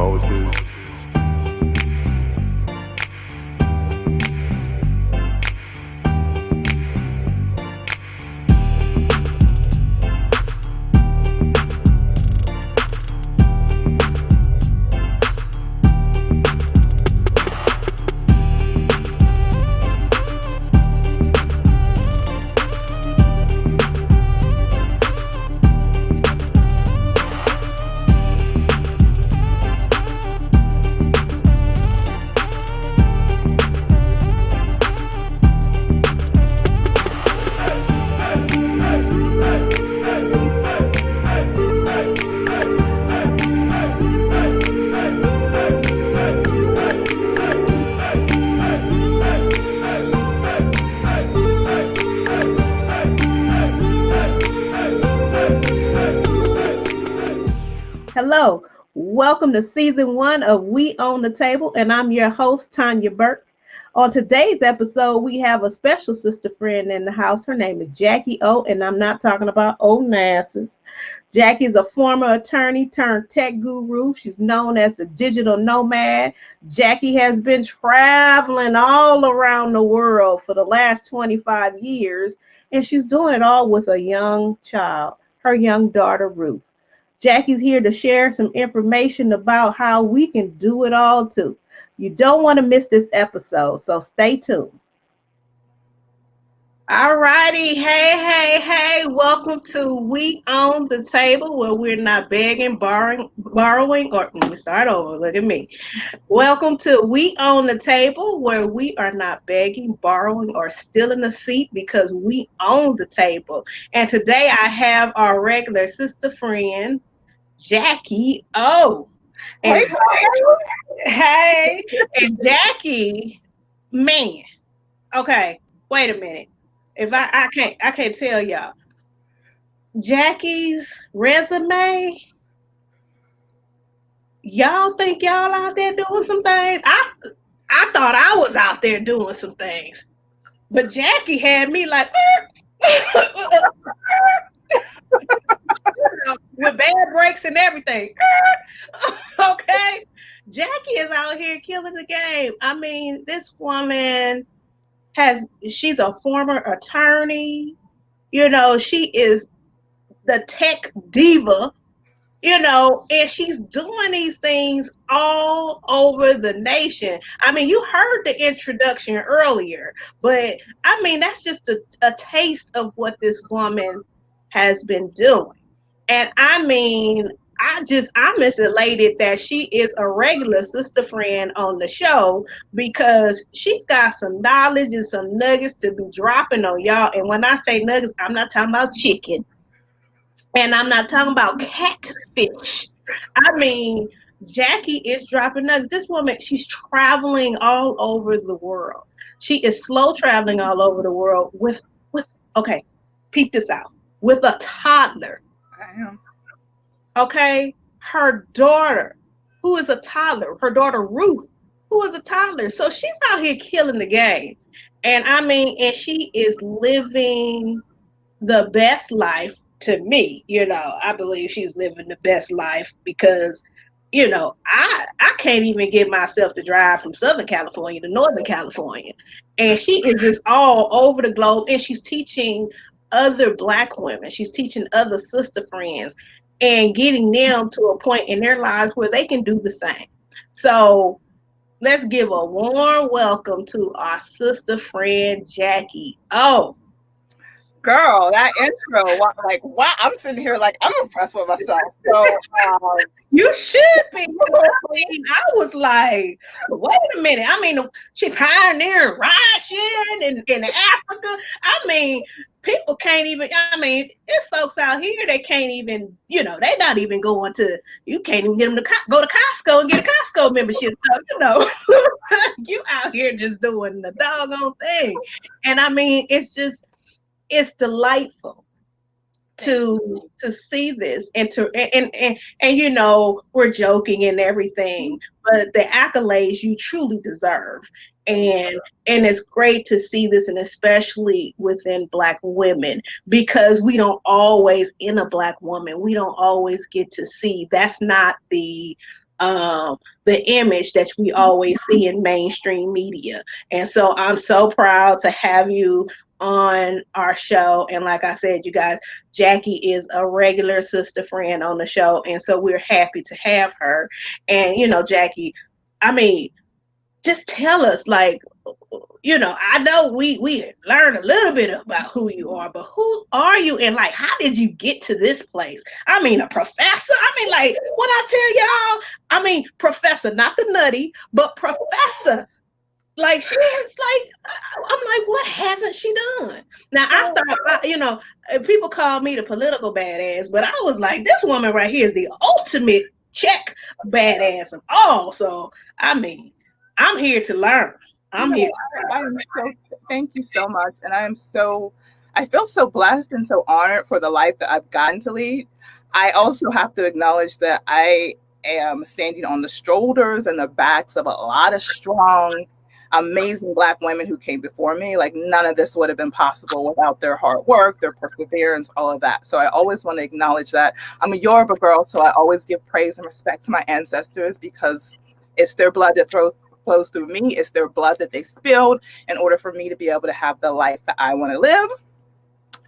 Moses. Hello, welcome to season one of We Own the Table, and I'm your host, Tanya Burke. On today's episode, we have a special sister friend in the house. Her name is Jackie O, and I'm not talking about old Nasses. Jackie is a former attorney turned tech guru. She's known as the digital nomad. Jackie has been traveling all around the world for the last 25 years, and she's doing it all with a young child, her young daughter, Ruth. Jackie's here to share some information about how we can do it all too. You don't want to miss this episode, so stay tuned. All righty. Hey. Welcome to We Own the Table, where we're not begging, borrowing, or let me start over. Look at me. Welcome to We Own the Table, where we are not begging, borrowing, or stealing a seat because we own the table. And today I have our regular sister friend, Jackie O. And hey, and Jackie, man. Okay, wait a minute. If I can't tell y'all. Jackie's resume, y'all think y'all out there doing some things? I thought I was out there doing some things. But Jackie had me like with bad breaks and everything. Okay. Jackie is out here killing the game. I mean, this woman she's a former attorney. She is the tech diva, and she's doing these things all over the nation. I mean, you heard the introduction earlier, but I mean, that's just a taste of what this woman has been doing. And I mean, I'm just elated that she is a regular sister friend on the show because she's got some knowledge and some nuggets to be dropping on y'all. And when I say nuggets, I'm not talking about chicken and I'm not talking about catfish. I mean, Jackie is dropping nuggets. This woman, she's traveling all over the world. She is slow traveling all over the world with okay, peep this out, with a toddler. I am. Okay, her daughter, who is a toddler, her daughter Ruth, who is a toddler. So she's out here killing the game. And I mean, and she is living the best life to me. I believe she's living the best life because, I can't even get myself to drive from Southern California to Northern California. And she is just all over the globe and she's teaching other Black women. She's teaching other sister friends and getting them to a point in their lives where they can do the same. So let's give a warm welcome to our sister friend, Jackie. Oh, Girl, that intro, like, wow, I'm sitting here like, I'm impressed with myself. So, you should be. I was like, wait a minute. I mean, she pioneering ride sharing in Africa. I mean, people can't even, I mean, there's folks out here that can't even, they're not even going to, you can't even get them to go to Costco and get a Costco membership. So, you out here just doing the doggone thing. And I mean, it's delightful to see this and we're joking and everything, but the accolades you truly deserve, and it's great to see this, and especially within Black women, because we don't always, in a Black woman, we don't always get to see. That's not the um, the image that we always see in mainstream media. And so I'm so proud to have you on our show. And like I said, you guys, Jackie is a regular sister friend on the show. And so we're happy to have her. And, Jackie, I mean, just tell us, like, I know we learn a little bit about who you are, but who are you, and like, how did you get to this place? I mean, a professor. I mean, like, when I tell y'all, I mean, professor, not the nutty, but professor. Like, she is like, I'm like, what hasn't she done? Now, I thought, people call me the political badass, but I was like, this woman right here is the ultimate check badass of all. So, I mean, I'm here to learn. I'm here No, to I am so, thank you so much. And I feel so blessed and so honored for the life that I've gotten to lead. I also have to acknowledge that I am standing on the shoulders and the backs of a lot of strong, amazing Black women who came before me. Like, none of this would have been possible without their hard work, their perseverance, all of that. So I always want to acknowledge that. I'm a Yoruba girl, so I always give praise and respect to my ancestors because it's their blood that flows through me. It's their blood that they spilled in order for me to be able to have the life that I want to live.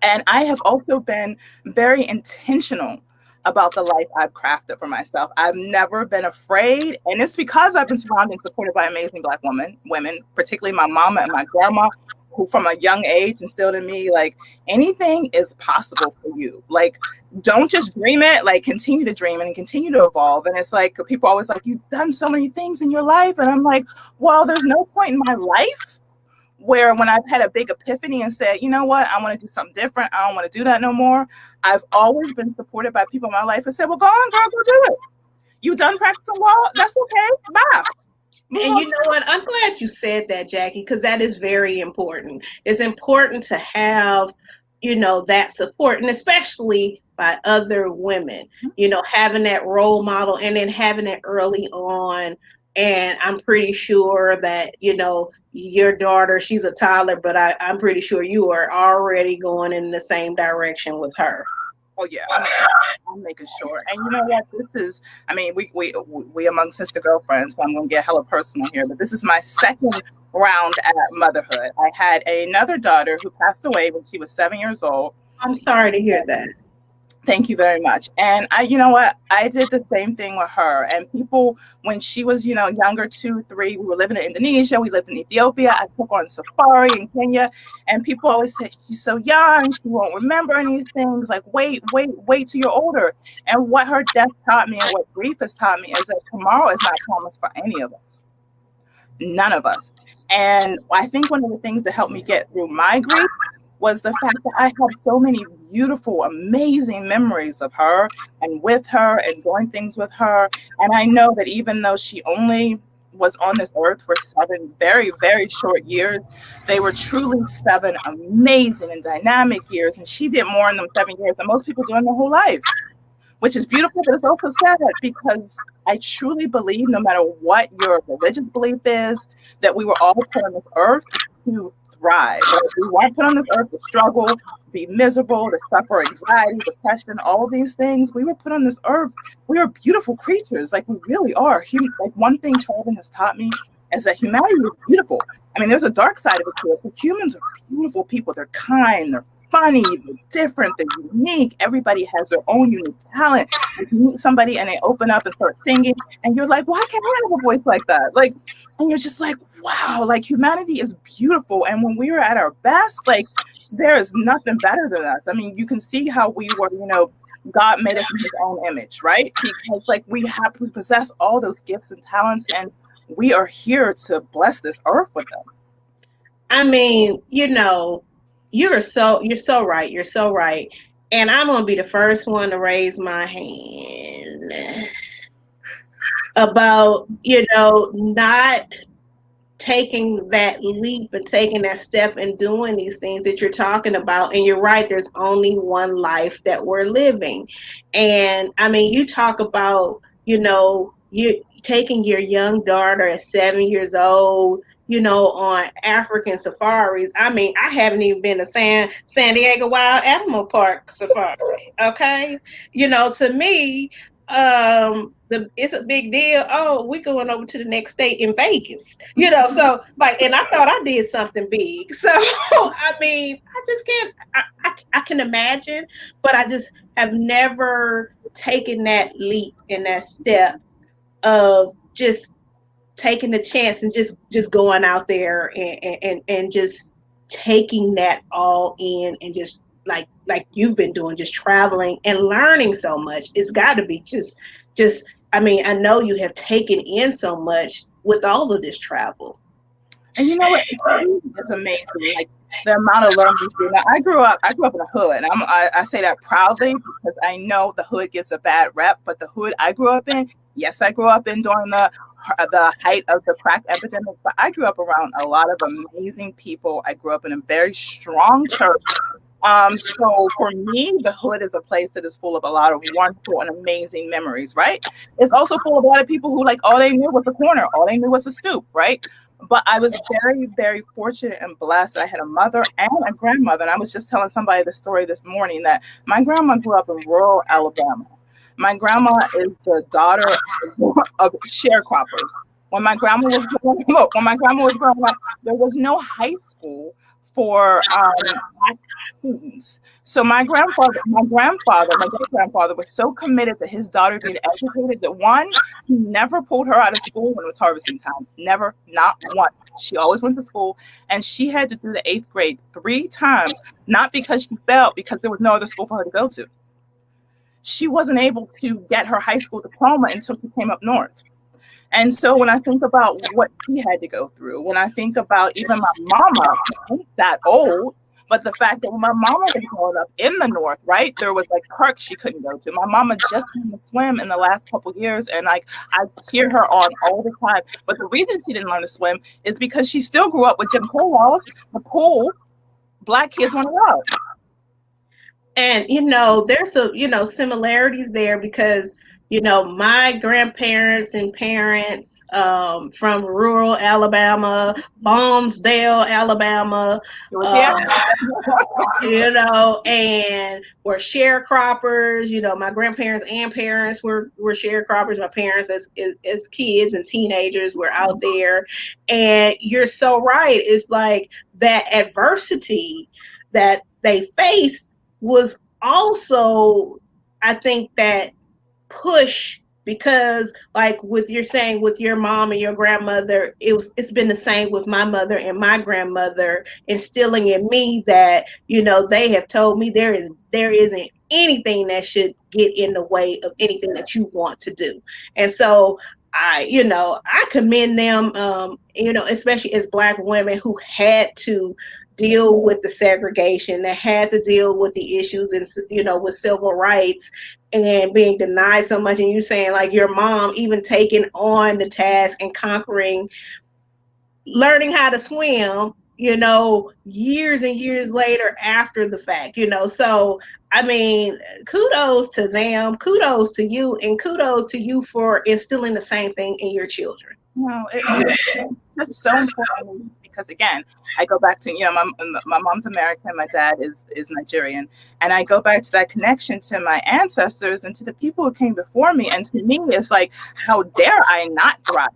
And I have also been very intentional about the life I've crafted for myself. I've never been afraid. And it's because I've been surrounded and supported by amazing Black women, particularly my mama and my grandma, who from a young age instilled in me, like, anything is possible for you. Like, don't just dream it, like, continue to dream and continue to evolve. And it's like, people always like, you've done so many things in your life. And I'm like, well, there's no point in my life where when I've had a big epiphany and said, you know what, I want to do something different. I don't want to do that no more. I've always been supported by people in my life and said, well, go on, girl, go do it. You done practicing law? That's okay. Bye. And you know what? I'm glad you said that, Jackie, because that is very important. It's important to have, that support, and especially by other women, having that role model and then having it early on. And I'm pretty sure that, your daughter, she's a toddler, but I'm pretty sure you are already going in the same direction with her. Oh yeah, I'm making sure. And you know what? This is, I mean, we among sister girlfriends. So I'm gonna get hella personal here, but this is my second round at motherhood. I had another daughter who passed away when she was 7 years old. I'm sorry to hear that. Thank you very much. And you know what? I did the same thing with her. And people, when she was, younger, 2, 3, we were living in Indonesia. We lived in Ethiopia. I took her on safari in Kenya. And people always say, she's so young. She won't remember any things. Like, wait till you're older. And what her death taught me and what grief has taught me is that tomorrow is not promised for any of us. None of us. And I think one of the things that helped me get through my grief was the fact that I have so many beautiful, amazing memories of her and with her and doing things with her. And I know that even though she only was on this earth for 7 very, very short years, they were truly 7 amazing and dynamic years. And she did more in them 7 years than most people do in their whole life, which is beautiful, but it's also sad because I truly believe, no matter what your religious belief is, that we were all put on this earth to thrive. Right? We weren't put on this earth to struggle, be miserable, to suffer anxiety, depression, all these things. We were put on this earth. We are beautiful creatures. Like, we really are. Like, one thing Charlton has taught me is that humanity is beautiful. I mean, there's a dark side of it too, but humans are beautiful people. They're kind, they're funny, they're different, they're unique. Everybody has their own unique talent. If you meet somebody and they open up and start singing, and you're like, why can't I have a voice like that? Like, and you're just like, wow, like, humanity is beautiful. And when we are at our best, like, there is nothing better than us. I mean, you can see how we were, God made us in his own image, right? Because, like, we possess all those gifts and talents, and we are here to bless this earth with them. I mean, you're so right. You're so right. And I'm gonna be the first one to raise my hand about, not taking that leap and taking that step and doing these things that you're talking about. And you're right, there's only one life that we're living. And I mean, you talk about, you taking your young daughter at 7 years old, on African safaris. I mean, I haven't even been to San Diego Wild Animal Park safari. Okay. To me, it's a big deal. Oh, we going over to the next state in Vegas, so like, and I thought I did something big. So I mean, I just can't. I can imagine, but I just have never taken that leap and that step of just taking the chance and just going out there and just taking that all in and just like you've been doing, just traveling and learning so much. It's got to be just I mean, I know you have taken in so much with all of this travel. And you know what? It's amazing. Like the amount of learning we do. Now, I grew up in a hood, and I say that proudly because I know the hood gets a bad rep, but the hood I grew up in, yes, I grew up in during the height of the crack epidemic, but I grew up around a lot of amazing people. I grew up in a very strong church. So for me, the hood is a place that is full of a lot of wonderful and amazing memories, right? It's also full of a lot of people who like all they knew was a corner, all they knew was a stoop, right? But I was very, very fortunate and blessed that I had a mother and a grandmother. And I was just telling somebody the story this morning that my grandma grew up in rural Alabama. My grandma is the daughter of sharecroppers. When my grandma was growing up, there was no high school for black students. So my great grandfather was so committed to his daughter being educated that one, he never pulled her out of school when it was harvesting time. Never, not once. She always went to school, and she had to do the 8th grade 3 times, not because she failed, because there was no other school for her to go to. She wasn't able to get her high school diploma until she came up north. And so when I think about what she had to go through, when I think about even my mama, who ain't that old, but the fact that when my mama was growing up in the north, right, there was like parks she couldn't go to. My mama just learned to swim in the last couple of years, and like I hear her on all the time. But the reason she didn't learn to swim is because she still grew up with Jim Crow laws. The pool, black kids want to go. And there's some similarities there because my grandparents and parents from rural Alabama, Farmsdale, Alabama, Yeah. um, and were sharecroppers. My grandparents and parents were sharecroppers. My parents as kids and teenagers were out there, and you're so right. It's like that adversity that they faced was also, I think, that push, because like with you're saying with your mom and your grandmother, it's been the same with my mother and my grandmother, instilling in me that they have told me there isn't anything that should get in the way of anything that you want to do. And so I commend them, especially as black women who had to deal with the segregation, that had to deal with the issues and with civil rights and being denied so much. And you saying like your mom even taking on the task and conquering, learning how to swim, years and years later after the fact, so I mean, kudos to them, kudos to you, and kudos to you for instilling the same thing in your children. No, it's so important because again, I go back to my mom's American, my dad is Nigerian, and I go back to that connection to my ancestors and to the people who came before me. And to me, it's like, how dare I not thrive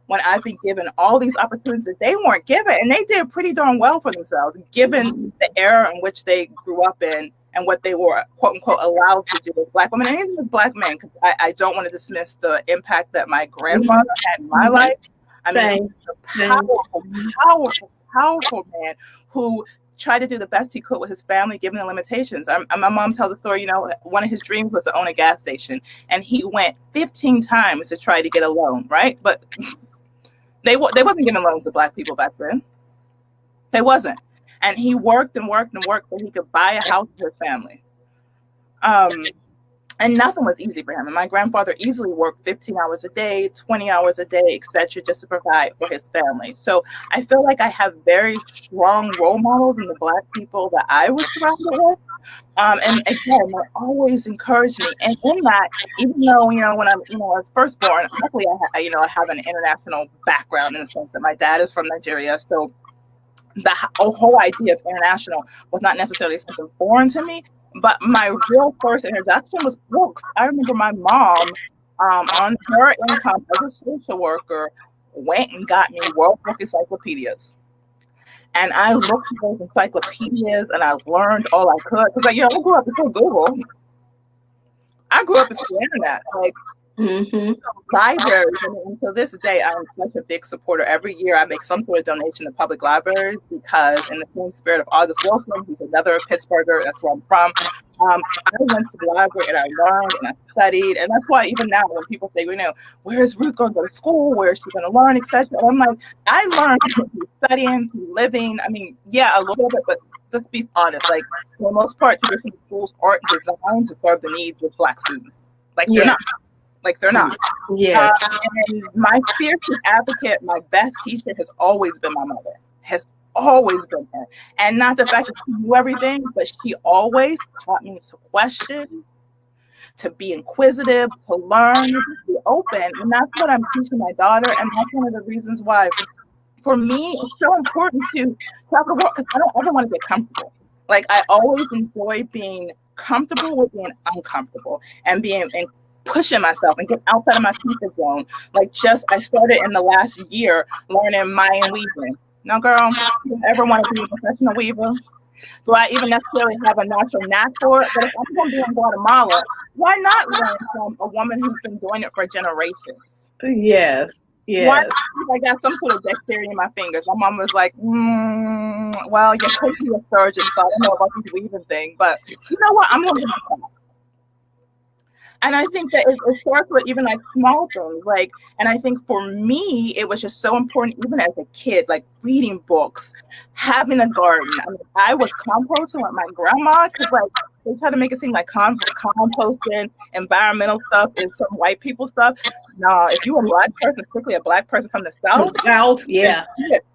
when I've been given all these opportunities that they weren't given, and they did pretty darn well for themselves, given the era in which they grew up in and what they were, quote unquote, allowed to do as black women and even as black men. Because I don't want to dismiss the impact that my grandfather had in my life. I mean, a powerful, powerful, powerful man who tried to do the best he could with his family, given the limitations. My mom tells a story, one of his dreams was to own a gas station, and he went 15 times to try to get a loan, right? But they wasn't giving loans to black people back then. They wasn't. And he worked and worked and worked so he could buy a house for his family. And nothing was easy for him. And my grandfather easily worked 15 hours a day, 20 hours a day, etc., just to provide for his family. So I feel like I have very strong role models in the black people that I was surrounded with. And again, they always encouraged me. And in that, even though, when I was first born, luckily I have an international background in the sense that my dad is from Nigeria. So the whole idea of international was not necessarily something foreign to me. But my real first introduction was books. I remember my mom, on her income as a social worker, went and got me World Book encyclopedias. And I looked at those encyclopedias and I learned all I could. Because, like, I grew up before Google. I grew up before the internet. Like, Mm-hmm. libraries, and to this day, I'm such a big supporter. Every year, I make some sort of donation to public libraries because, in the same spirit of August Wilson, who's another Pittsburgher, that's where I'm from. I went to the library and I learned and I studied, and that's why even now, when people say, where's Ruth going to go to school? Where is she going to learn, etc., I'm like, I learned through studying, through living. I mean, yeah, a little bit, but let's be honest. Like, for the most part, traditional schools aren't designed to serve the needs of Black students. Like, they're not. Like, they're not. Yes. And my fiercest advocate, my best teacher has always been my mother. Has always been her. And not the fact that she knew everything, but she always taught me to question, to be inquisitive, to learn, to be open. And that's what I'm teaching my daughter. And that's one of the reasons why, for me, it's so important to travel the world, because I don't ever want to get comfortable. Like, I always enjoy being comfortable with being uncomfortable and pushing myself and get outside of my comfort zone. Like, I started in the last year learning Mayan weaving. Now, girl, do you ever want to be a professional weaver? Do I even necessarily have a natural knack for it? But if I'm going to be in Guatemala, why not learn from a woman who's been doing it for generations? Yes. Why Yes. not? I got some sort of dexterity in my fingers. My mom was like, well, you're supposed to be a surgeon, so I don't know about this weaving thing. But you know what? I'm going to do that. And I think that it starts with even like small things. Like, and I think for me, it was just so important, even as a kid, like reading books, having a garden. I mean, I was composting with my grandma because, like, they try to make it seem like composting, environmental stuff is some white people stuff. No, if you're a Black person, particularly a Black person from the South, Yeah.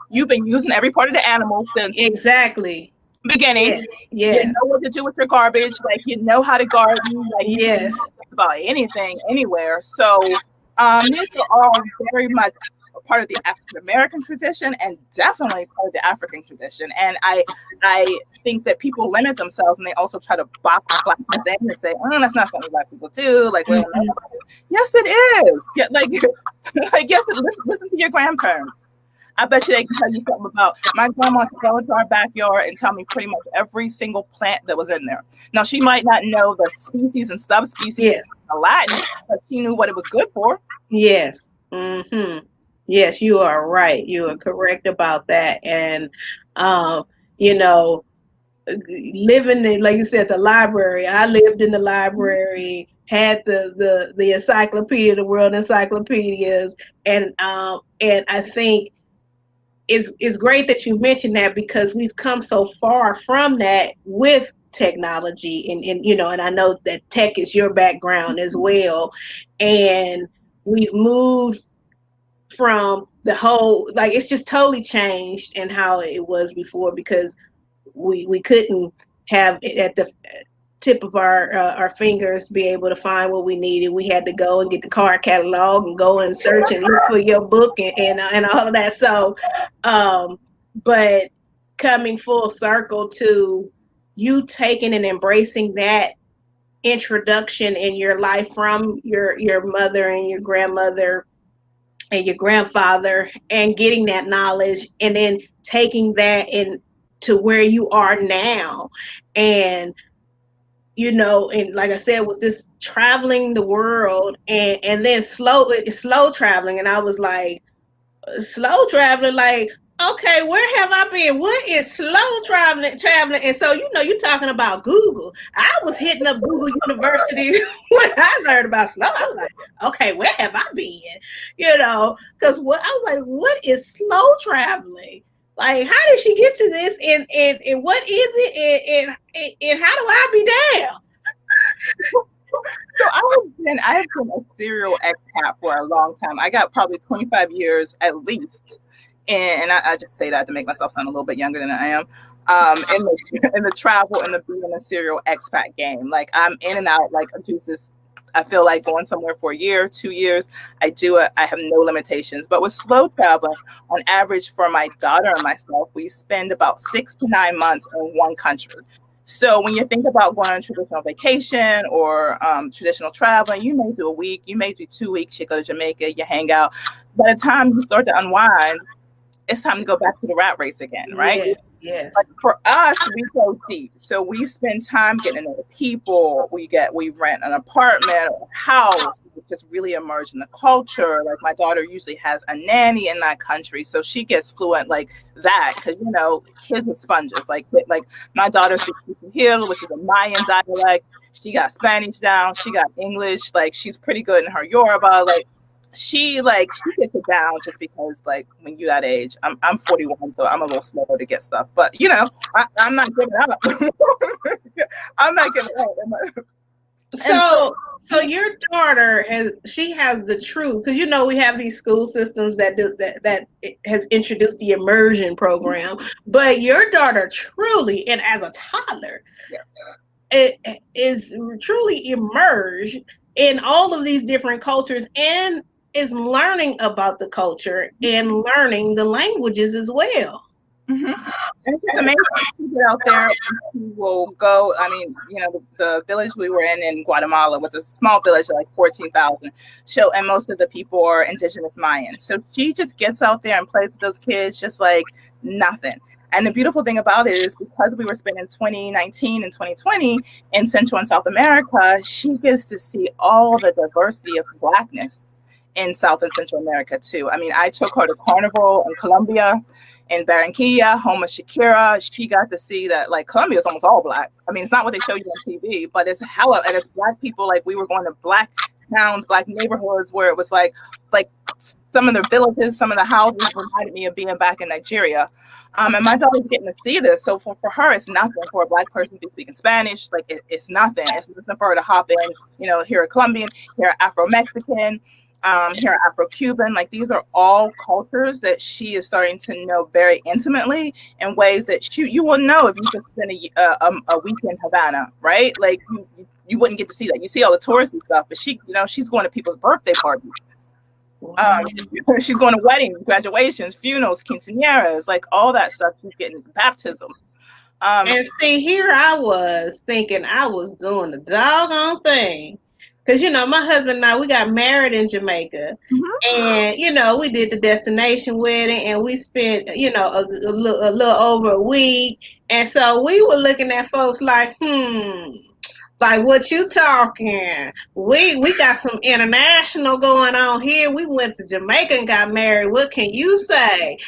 you've been using every part of the animal since Exactly. beginning. Yeah. You know what to do with your garbage. Like, you know how to garden. Like, you can Yes. know about anything, anywhere. So, these are all very much a part of the African American tradition, and definitely part of the African tradition. And I think that people limit themselves, and they also try to box Blackness in and say, "Oh, that's not something Black people do." Like, well, yes, it is. Yeah, like, like, yes, listen to your grandparents. I bet you they can tell you something about my grandma could go into our backyard and tell me pretty much every single plant that was in there. Now, she might not know the species and subspecies Yes. in Latin, but she knew what it was good for. Yes. Mm-hmm. Yes, you are right. You are correct about that. And, you know, living in, like you said, the library. I lived in the library, had the encyclopedia, the world encyclopedias, and I think it's great that you mentioned that because we've come so far from that with technology and I know that tech is your background as well, and we've moved from the whole, like, it's just totally changed in how it was before because we couldn't have it at the tip of our fingers be able to find what we needed. We had to go and get the card catalog and go and search and look for your book and all of that. So, but coming full circle to you taking and embracing that introduction in your life from your mother and your grandmother and your grandfather and getting that knowledge and then taking that in to where you are now, and and like I said, with this traveling the world and then slow traveling, and I was like, slow traveling, like, okay, where have I been? What is slow traveling? And so you're talking about Google. I was hitting up Google University when I learned about slow. I was like, okay, where have I been? Because what I was like, what is slow traveling? Like, how did she get to this? And what is it? And how do I be down? So I have been a serial expat for a long time. I got probably 25 years at least, and I just say that to make myself sound a little bit younger than I am. In the travel and the being a serial expat game, like, I'm in and out. Like, I feel like going somewhere for a year, 2 years. I do it. I have no limitations. But with slow traveling, on average, for my daughter and myself, we spend about 6 to 9 months in one country. So when you think about going on a traditional vacation or traditional traveling, you may do a week, you may do 2 weeks. You go to Jamaica, you hang out. By the time you start to unwind, it's time to go back to the rat race again, right? Yeah, yes. But for us, we go deep. So we spend time getting to know the people. We rent an apartment or a house. We just really immerse in the culture. Like my daughter usually has a nanny in that country, so she gets fluent like that. Because kids are sponges. Like my daughter speaks Hill, which is a Mayan dialect. She got Spanish down. She got English. Like she's pretty good in her Yoruba. She gets it down just because when you that age, I'm 41, so I'm a little slower to get stuff. But I'm not giving up. I'm not giving up. So your daughter has the truth, because we have these school systems that has introduced the immersion program, but your daughter truly, and as a toddler, it is truly immersed in all of these different cultures and is learning about the culture and learning the languages as well. Mm-hmm. And it's just amazing to get out there. Who will go. I mean, the village we were in Guatemala was a small village of like 14,000. And most of the people are indigenous Mayans. So she just gets out there and plays with those kids just like nothing. And the beautiful thing about it is because we were spending 2019 and 2020 in Central and South America, she gets to see all the diversity of Blackness in South and Central America too. I mean, I took her to Carnival in Colombia, in Barranquilla, home of Shakira. She got to see that Colombia is almost all Black. I mean, it's not what they show you on TV, but it's hella, and it's Black people. Like we were going to Black towns, Black neighborhoods where it was like some of the villages, some of the houses reminded me of being back in Nigeria. And my daughter's getting to see this. So for her, it's nothing for a Black person to be speaking Spanish. It's nothing. It's nothing for her to hop in, here a Colombian, here Afro-Mexican, here Afro-Cuban. These are all cultures that she is starting to know very intimately in ways that you will know if you just spend a week in Havana, right? You wouldn't get to see that. You see all the touristy stuff, but she's going to people's birthday parties. She's going to weddings, graduations, funerals, quinceañeras, all that stuff. She's getting baptisms. And see, here I was thinking I was doing the doggone thing. Because, my husband and I, we got married in Jamaica. Mm-hmm. And, we did the destination wedding and we spent, a little over a week. And so we were looking at folks like what you talking? We got some international going on here. We went to Jamaica and got married. What can you say? And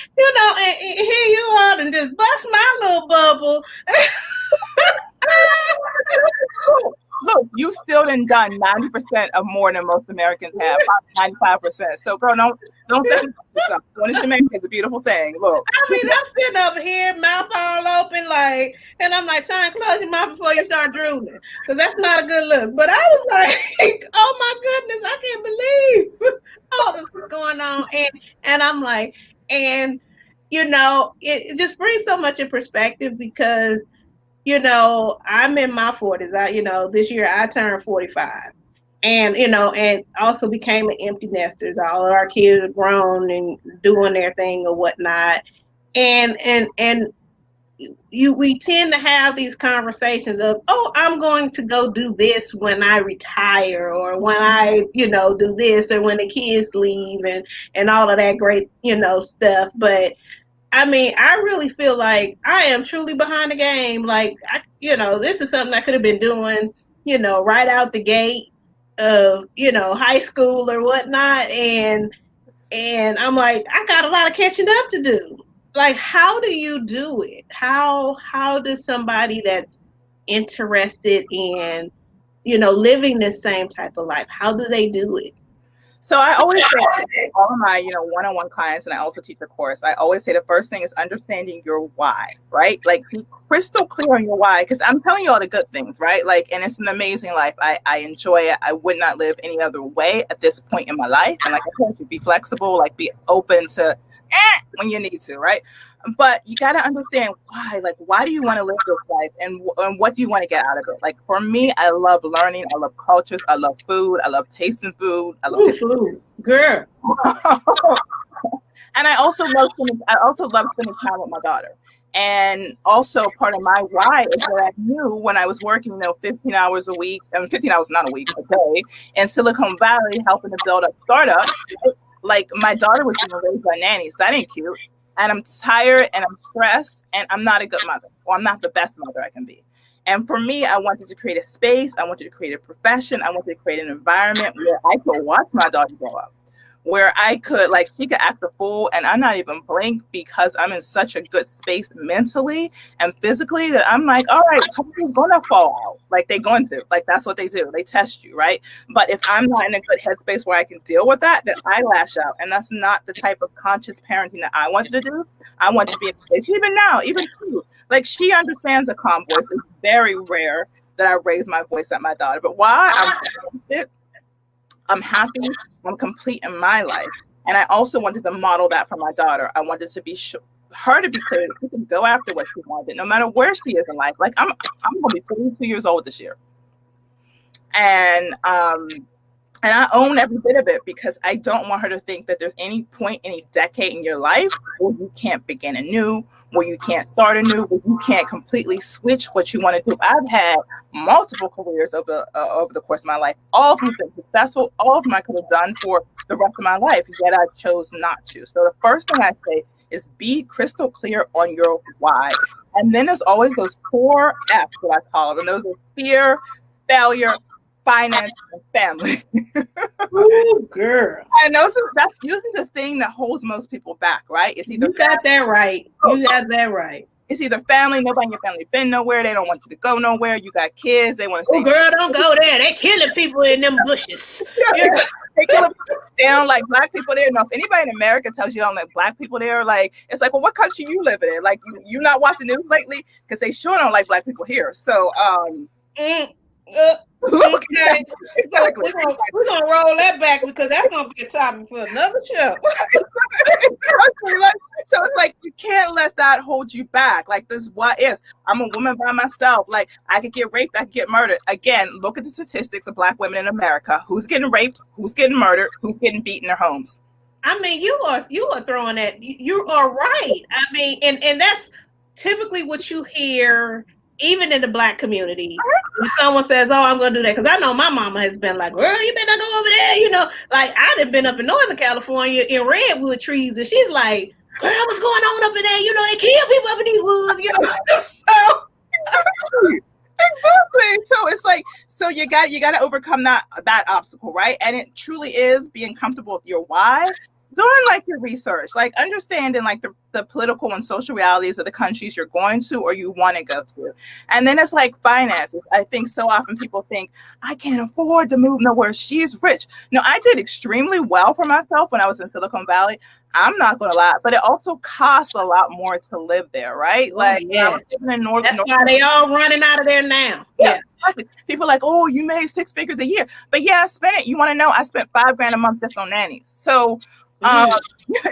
here you are and just bust my little bubble. Look, you still done 90% of more than most Americans have, 95%. So, girl, don't say yourself. Going to Jamaica is a beautiful thing. Look, I mean, I'm sitting over here, mouth all open, and I'm like, Time, close your mouth before you start drooling, because that's not a good look. But I was like, oh my goodness, I can't believe all this is going on, and I'm like, and it just brings so much in perspective because. I'm in my 40s. This year I turned 45. And, and also became an empty nesters. All of our kids are grown and doing their thing or whatnot. And we tend to have these conversations of, oh, I'm going to go do this when I retire or when I, do this or when the kids leave and all of that great, stuff. But I mean, I really feel like I am truly behind the game. This is something I could have been doing, right out the gate of, high school or whatnot. And I'm like, I got a lot of catching up to do. How do you do it? How does somebody that's interested in, living this same type of life, how do they do it? So I always say all of my, one-on-one clients, and I also teach a course, I always say the first thing is understanding your why, right? Be crystal clear on your why, because I'm telling you all the good things, right? And it's an amazing life. I enjoy it. I would not live any other way at this point in my life. And like I told you, be flexible, be open to when you need to, right? But you got to understand why. Why do you want to live this life, and what do you want to get out of it? For me, I love learning. I love cultures. I love food. I love tasting food. I love food, girl. And I also love spending time with my daughter. And also part of my why is that I knew when I was working, 15 hours a week, 15 hours, not a week, a day, in Silicon Valley, helping to build up startups, right? Like my daughter was being raised by nannies. That ain't cute. And I'm tired and I'm stressed and I'm not a good mother, or I'm not the best mother I can be. And for me, I wanted to create a space. I wanted to create a profession. I wanted to create an environment where I could watch my daughter grow up, where I could, like, she could act a fool and I'm not even blink because I'm in such a good space mentally and physically that I'm like, all right, Tony's gonna fall out. Like, they're going to. Like, that's what they do. They test you, right? But if I'm not in a good headspace where I can deal with that, then I lash out. And that's not the type of conscious parenting that I want you to do. I want you to be in a place, even now, even too. Like, she understands a calm voice. It's very rare that I raise my voice at my daughter. But why I'm happy, I'm complete in my life. And I also wanted to model that for my daughter. I wanted to be her to be clear that she can go after what she wanted, no matter where she is in life. Like I'm gonna be 42 years old this year. And I own every bit of it because I don't want her to think that there's any point, any decade in your life where you can't begin anew, where you can't start anew, where you can't completely switch what you want to do. I've had multiple careers over the course of my life. All of them have been successful. All of them I could have done for the rest of my life, yet I chose not to. So the first thing I say is be crystal clear on your why. And then there's always those 4 F's that I call them. And those are fear, failure, finance, and family. Ooh, girl. And that's usually the thing that holds most people back, right? It's either you got that right. You got that right. It's either family, nobody in your family been nowhere, they don't want you to go nowhere, you got kids, they want to say, oh girl, don't go there. They killing people in them bushes. They killing people. They don't like black people there. No, if anybody in America tells you don't like black people there, like it's like, well, what country you living in? Like you not watching news lately? Because they sure don't like black people here. So Okay. Exactly. So we're gonna roll that back because that's gonna be a topic for another show. So it's like you can't let that hold you back. Like this, what is? I'm a woman by myself. Like I could get raped, I could get murdered. Again, look at the statistics of black women in America. Who's getting raped? Who's getting murdered? Who's getting beat in their homes? I mean, you are throwing that. You are right. I mean, and that's typically what you hear even in the black community, when someone says, "Oh, I'm gonna do that," because I know my mama has been like, "Girl, you better go over there," Like I'd have been up in Northern California in redwood trees, and she's like, "Girl, what's going on up in there? They kill people up in these woods." Exactly. So it's like, so you got to overcome that obstacle, right? And it truly is being comfortable with your why. Doing like your research, like understanding like the political and social realities of the countries you're going to or you want to go to. And then it's like finances. I think so often people think, I can't afford to move nowhere. She's rich. No, I did extremely well for myself when I was in Silicon Valley. I'm not going to lie, but it also costs a lot more to live there, right? Like, yeah. I was living in Northern. That's why they all running out of there now. Yeah, exactly. People are like, oh, you made 6 figures a year. But yeah, I spent it. You want to know? I spent $5,000 a month just on nannies. So,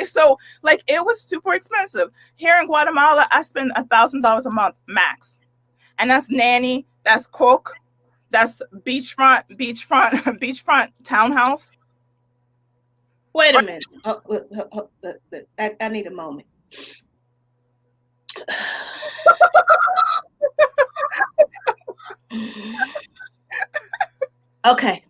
so like it was super expensive. Here in Guatemala, I spend $1,000 a month max. And that's nanny, that's cook, that's beachfront townhouse. Wait a minute. I need a moment. Okay.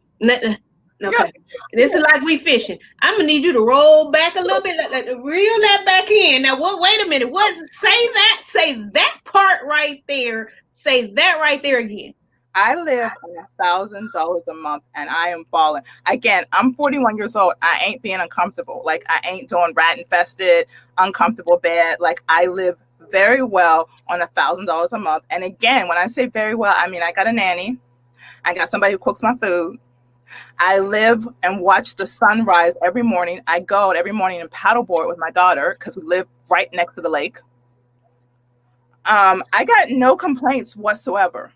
Okay. This is like we fishing. I'm gonna need you to roll back a little bit, like reel that back in. Now, wait a minute. Say that part right there. Say that right there again. I live on $1,000 a month and I am balling. Again, I'm 41 years old. I ain't being uncomfortable. Like I ain't doing rat infested, uncomfortable bed. Like I live very well on $1,000 a month. And again, when I say very well, I mean I got a nanny. I got somebody who cooks my food. I live and watch the sunrise every morning. I go out every morning and paddleboard with my daughter because we live right next to the lake. I got no complaints whatsoever.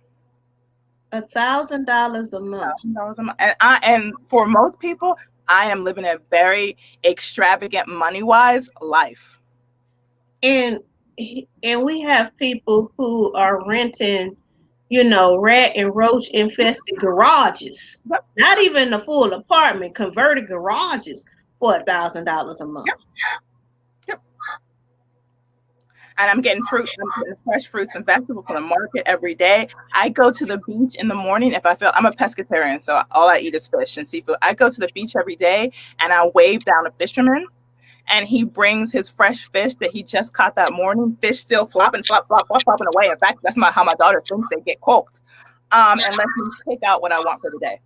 $1,000 a month. $1,000 a month. And for most people, I am living a very extravagant money-wise life. And we have people who are renting, rat and roach infested garages. Yep. Not even a full apartment, converted garages for $1,000 a month. Yep. and I'm getting fruit, I'm getting fresh fruits and vegetables from the market every day. I go to the beach in the morning if I feel I'm a pescatarian, so all I eat is fish and seafood. I go to the beach every day and I wave down a fisherman and he brings his fresh fish that he just caught that morning. Fish still flopping, flopping away. In fact, that's how my daughter thinks they get cooked. And let me pick out what I want for the day.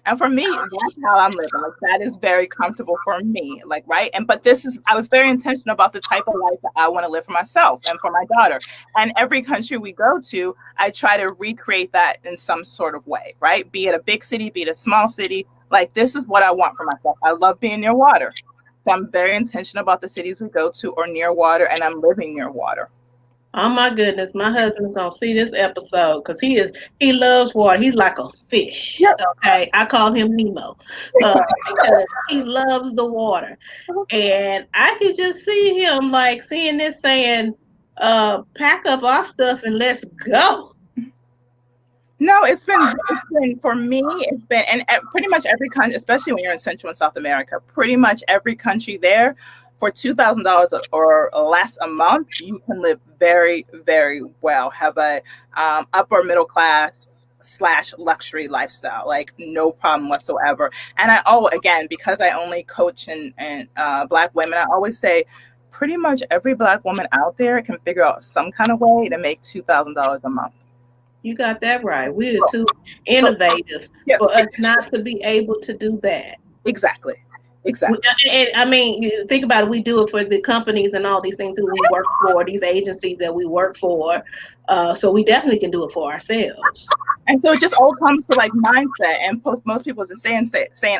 And for me, that's how I'm living. Like that is very comfortable for me. Like, right. And but this is I was very intentional about the type of life that I want to live for myself and for my daughter. And every country we go to, I try to recreate that in some sort of way, right? Be it a big city, be it a small city. Like this is what I want for myself. I love being near water. So I'm very intentional about the cities we go to or near water, and I'm living near water. Oh my goodness, my husband's gonna see this episode because he loves water. He's like a fish. Yep. Okay, I call him Nemo, because he loves the water, and I can just see him like seeing this saying, "Pack up our stuff and let's go." No, it's been for me. It's been and pretty much every country, especially when you're in Central and South America, pretty much every country there, for $2,000 or less a month, you can live very, very well. Have a upper middle class slash luxury lifestyle, like no problem whatsoever. And again, because I only coach and Black women, I always say. Pretty much every Black woman out there can figure out some kind of way to make $2,000 a month. You got that right. We're too innovative Yes, for us not to be able to do that. exactly. We, Exactly. and I mean, you think about it. We do it for the companies and all these things that we work for, these agencies that we work for. So we definitely can do it for ourselves. And so it just all comes to like mindset. And most people is saying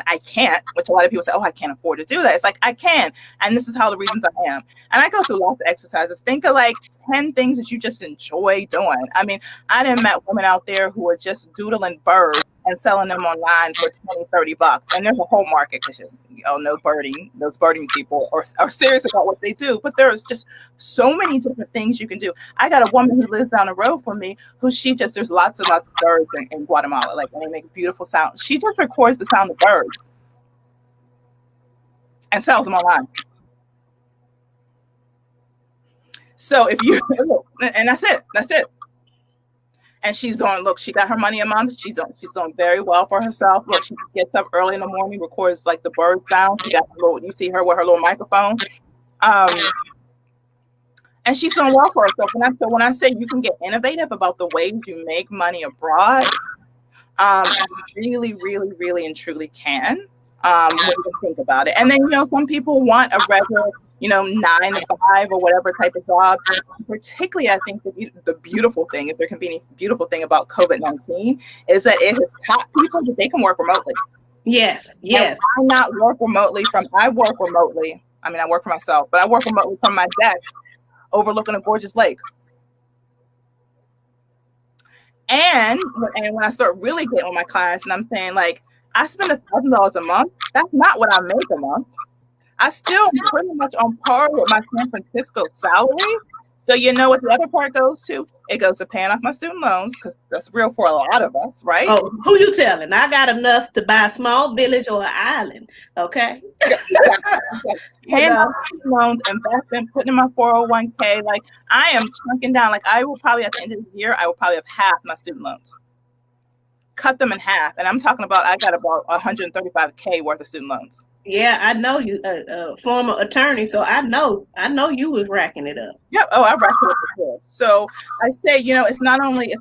I can't, which a lot of people say, oh, I can't afford to do that. It's like I can, and this is how the reasons I am. And I go through lots of exercises. Think of like 10 things that you just enjoy doing. I mean, I done met women out there who are just doodling birds and selling them online for 20, $30. And there's a whole market because you all know those birding people are serious about what they do. But there's just so many different things you can do. I got a woman who lives down the road from me who there's lots and lots of birds in Guatemala, like, and they make a beautiful sound. She just records the sound of birds and sells them online. So if you and that's it. And she's doing, look, she got her money a month. She's doing very well for herself. Look, she gets up early in the morning, records like the bird sound. She got you see her with her little microphone. And she's doing well for herself. So when I say you can get innovative about the ways you make money abroad, you really, really, really and truly can, when you think about it. And then, some people want a regular, 9 to 5 or whatever type of job. Particularly, I think the beautiful thing, if there can be any beautiful thing about COVID-19, is that it has taught people that they can work remotely. Yes, yes. And why not work remotely I work remotely. I mean, I work for myself, but I work remotely from my desk overlooking a gorgeous lake. And when I start really getting with my clients and I'm saying, like, I spend $1,000 a month, that's not what I make a month. I still pretty much on par with my San Francisco salary. So you know what the other part goes to? It goes to paying off my student loans, because that's real for a lot of us, right? Oh, who you telling? I got enough to buy a small village or an island, okay? Paying off student loans, investing, putting in my 401k. Like, I am chunking down. Like, I will probably, at the end of the year, I will probably have half my student loans. Cut them in half. And I'm talking about, I got about $135K worth of student loans. Yeah, I know you, former attorney, so I know you was racking it up. Yep. Oh, I racked it up before. So I say, it's not only a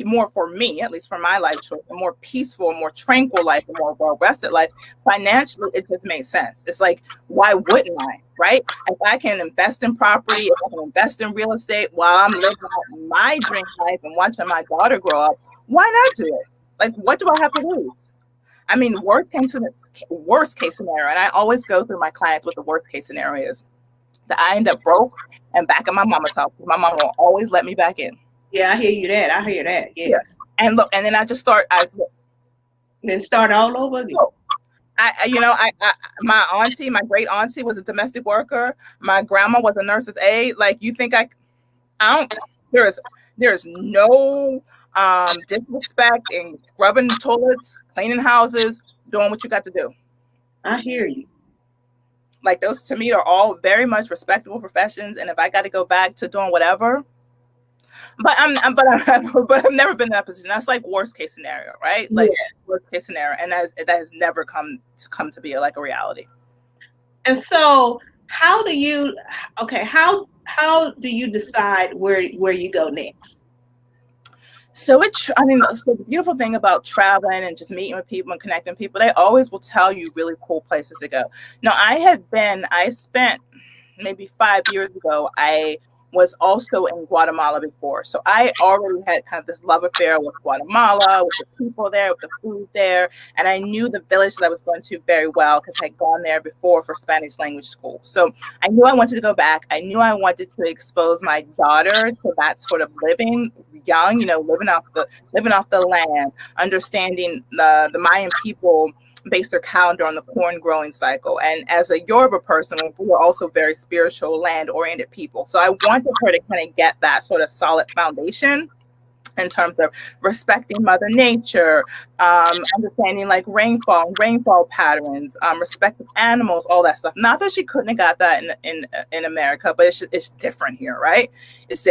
more for me, at least for my life choice, a more peaceful, more tranquil life, a more well-rested life. Financially, it just makes sense. It's like, why wouldn't I, right? If I can invest in property, if I can invest in real estate while I'm living out my dream life and watching my daughter grow up, why not do it? Like, what do I have to lose? I mean, worst case scenario, and I always go through my clients with the worst case scenario is that I end up broke and back at my mama's house. My mama will always let me back in. Yeah, I hear that. Yes. Yeah. And look, and then I just start. Then start all over again. My auntie, my great auntie, was a domestic worker. My grandma was a nurse's aide. Like, you think I don't? There's no disrespect in scrubbing toilets, cleaning houses, doing what you got to do. I hear you. Like those to me are all very much respectable professions. And if I got to go back to doing whatever, but I've never been in that position. That's like worst case scenario, right? Yeah. Like worst case scenario, and that has never come to be like a reality. And so, how do you? Okay, how do you decide where you go next? So I mean, so the beautiful thing about traveling and just meeting with people and connecting with people, they always will tell you really cool places to go. Now, I spent maybe 5 years ago, I was also in Guatemala before. So I already had kind of this love affair with Guatemala, with the people there, with the food there. And I knew the village that I was going to very well because I had gone there before for Spanish language school. So I knew I wanted to go back. I knew I wanted to expose my daughter to that sort of living young, living off the land, understanding the Mayan people base their calendar on the corn growing cycle. And as a Yoruba person, we are also very spiritual, land oriented people. So I wanted her to kind of get that sort of solid foundation in terms of respecting Mother Nature, understanding like rainfall patterns, respecting animals, all that stuff. Not that she couldn't have got that in America, but it's different here, right?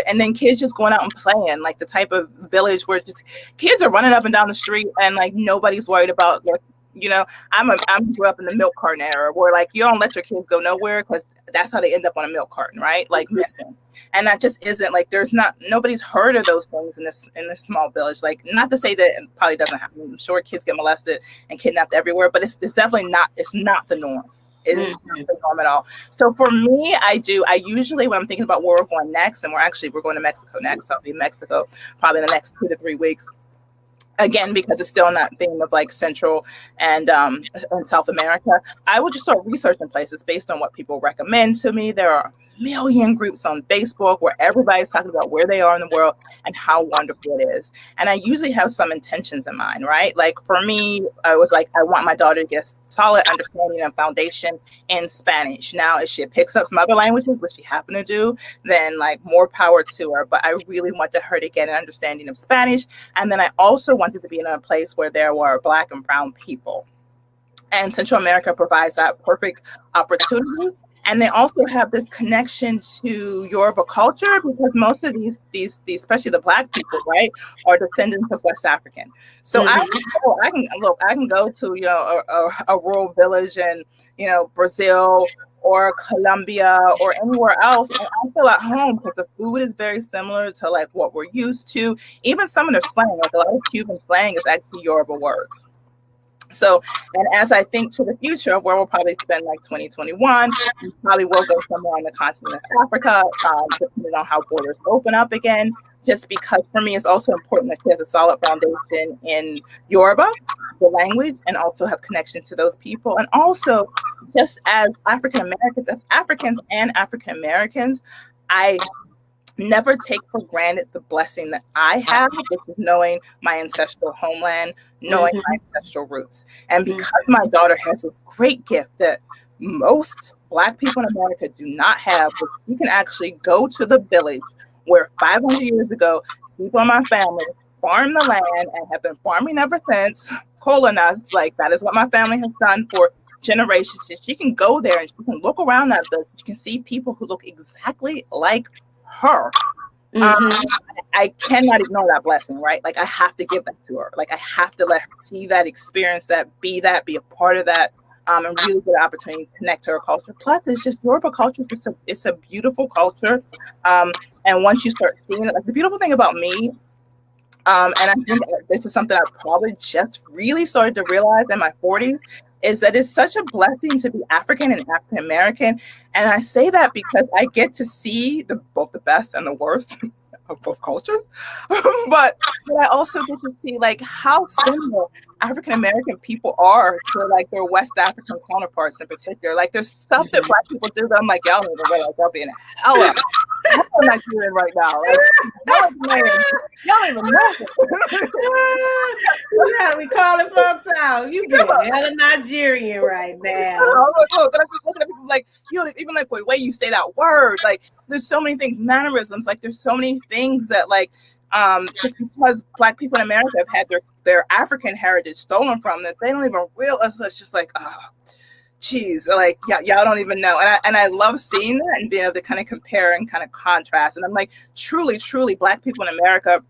And then kids just going out and playing, like the type of village where just kids are running up and down the street and like nobody's worried about their, I grew up in the milk carton era where like you don't let your kids go nowhere because that's how they end up on a milk carton, right? Like missing. And that just isn't like nobody's heard of those things in this small village. Like not to say that it probably doesn't happen. I'm sure kids get molested and kidnapped everywhere, but it's definitely not the norm. It is not the norm at all. So for me, I usually when I'm thinking about where we're going next, and we're going to Mexico next. So I'll be in Mexico probably in the next 2 to 3 weeks. Again, because it's still in that theme of like Central and South America, I will just start researching places based on what people recommend to me. There are a million groups on Facebook where everybody's talking about where they are in the world and how wonderful it is. And I usually have some intentions in mind, right? Like for me, I was like, I want my daughter to get a solid understanding and foundation in Spanish. Now, if she picks up some other languages, which she happened to do, then like more power to her. But I really wanted her to get an understanding of Spanish. And then I also wanted to be in a place where there were Black and brown people. And Central America provides that perfect opportunity. And they also have this connection to Yoruba culture because most of these especially the Black people, right, are descendants of West African. So I can go to a rural village in Brazil or Colombia or anywhere else, and I feel at home because the food is very similar to like what we're used to. Even some of their slang, like a lot of Cuban slang, is actually Yoruba words. So, and as I think to the future of where we'll probably spend like 2021, we probably will go somewhere on the continent of Africa, depending on how borders open up again. Just because for me, it's also important that she has a solid foundation in Yoruba, the language, and also have connection to those people. And also, just as Africans and African Americans, I never take for granted the blessing that I have, which is knowing my ancestral homeland, knowing my ancestral roots. And because my daughter has a great gift that most Black people in America do not have, which you can actually go to the village where 500 years ago, people in my family farmed the land and have been farming ever since. Colonized, like that is what my family has done for generations. She can go there and she can look around that village. She can see people who look exactly like her. I cannot ignore that blessing, right? Like I have to give that to her. Like I have to let her see that, experience that, be a part of that, and really get an opportunity to connect to her culture. Plus, it's just Yoruba culture. It's a beautiful culture, and once you start seeing it, like the beautiful thing about me, and I think this is something I probably just really started to realize in my 40s, is that it's such a blessing to be African and African American. And I say that because I get to see both the best and the worst of both cultures. but I also get to see like how similar African American people are to like their West African counterparts in particular. Like there's stuff that Black people do that I'm like, y'all don't even realize y'all being hella Nigerian right now. Like y'all don't even know. You gotta be calling folks out. You being hella Nigerian right now. Look, but I'm just looking at people like, even like the way you say that word, like there's so many things, mannerisms, like there's so many things that like just because Black people in America have had their African heritage stolen from them, they don't even realize. It's just like, Geez, like y'all don't even know. And I love seeing that and being able to kind of compare and kind of contrast. And I'm like, truly, truly, Black people in America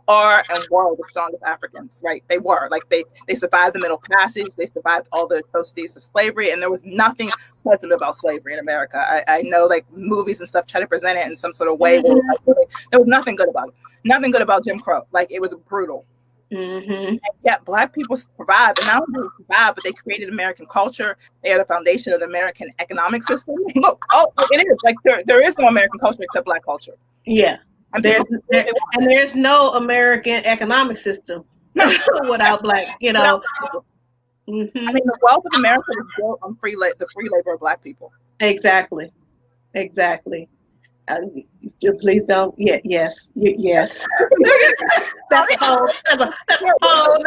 are and were the strongest Africans, right? They were. Like they survived the Middle Passage, they survived all the atrocities of slavery, and there was nothing pleasant about slavery in America. I know like movies and stuff try to present it in some sort of way where Mm-hmm. like, really, there was nothing good about it. Nothing good about Jim Crow. Like it was brutal. Mm-hmm. Yet Black people survived, and not only did they survive, but they created American culture. They are the foundation of the American economic system. Look, oh, it is like there is no American culture except Black culture, Yeah. and people And there's no American economic system no without Black, without Black people. I hmm mean, the wealth of America was built on the free labor of Black people. Exactly. Exactly. Uh, please don't. Yeah. Yes. Yes. That's a whole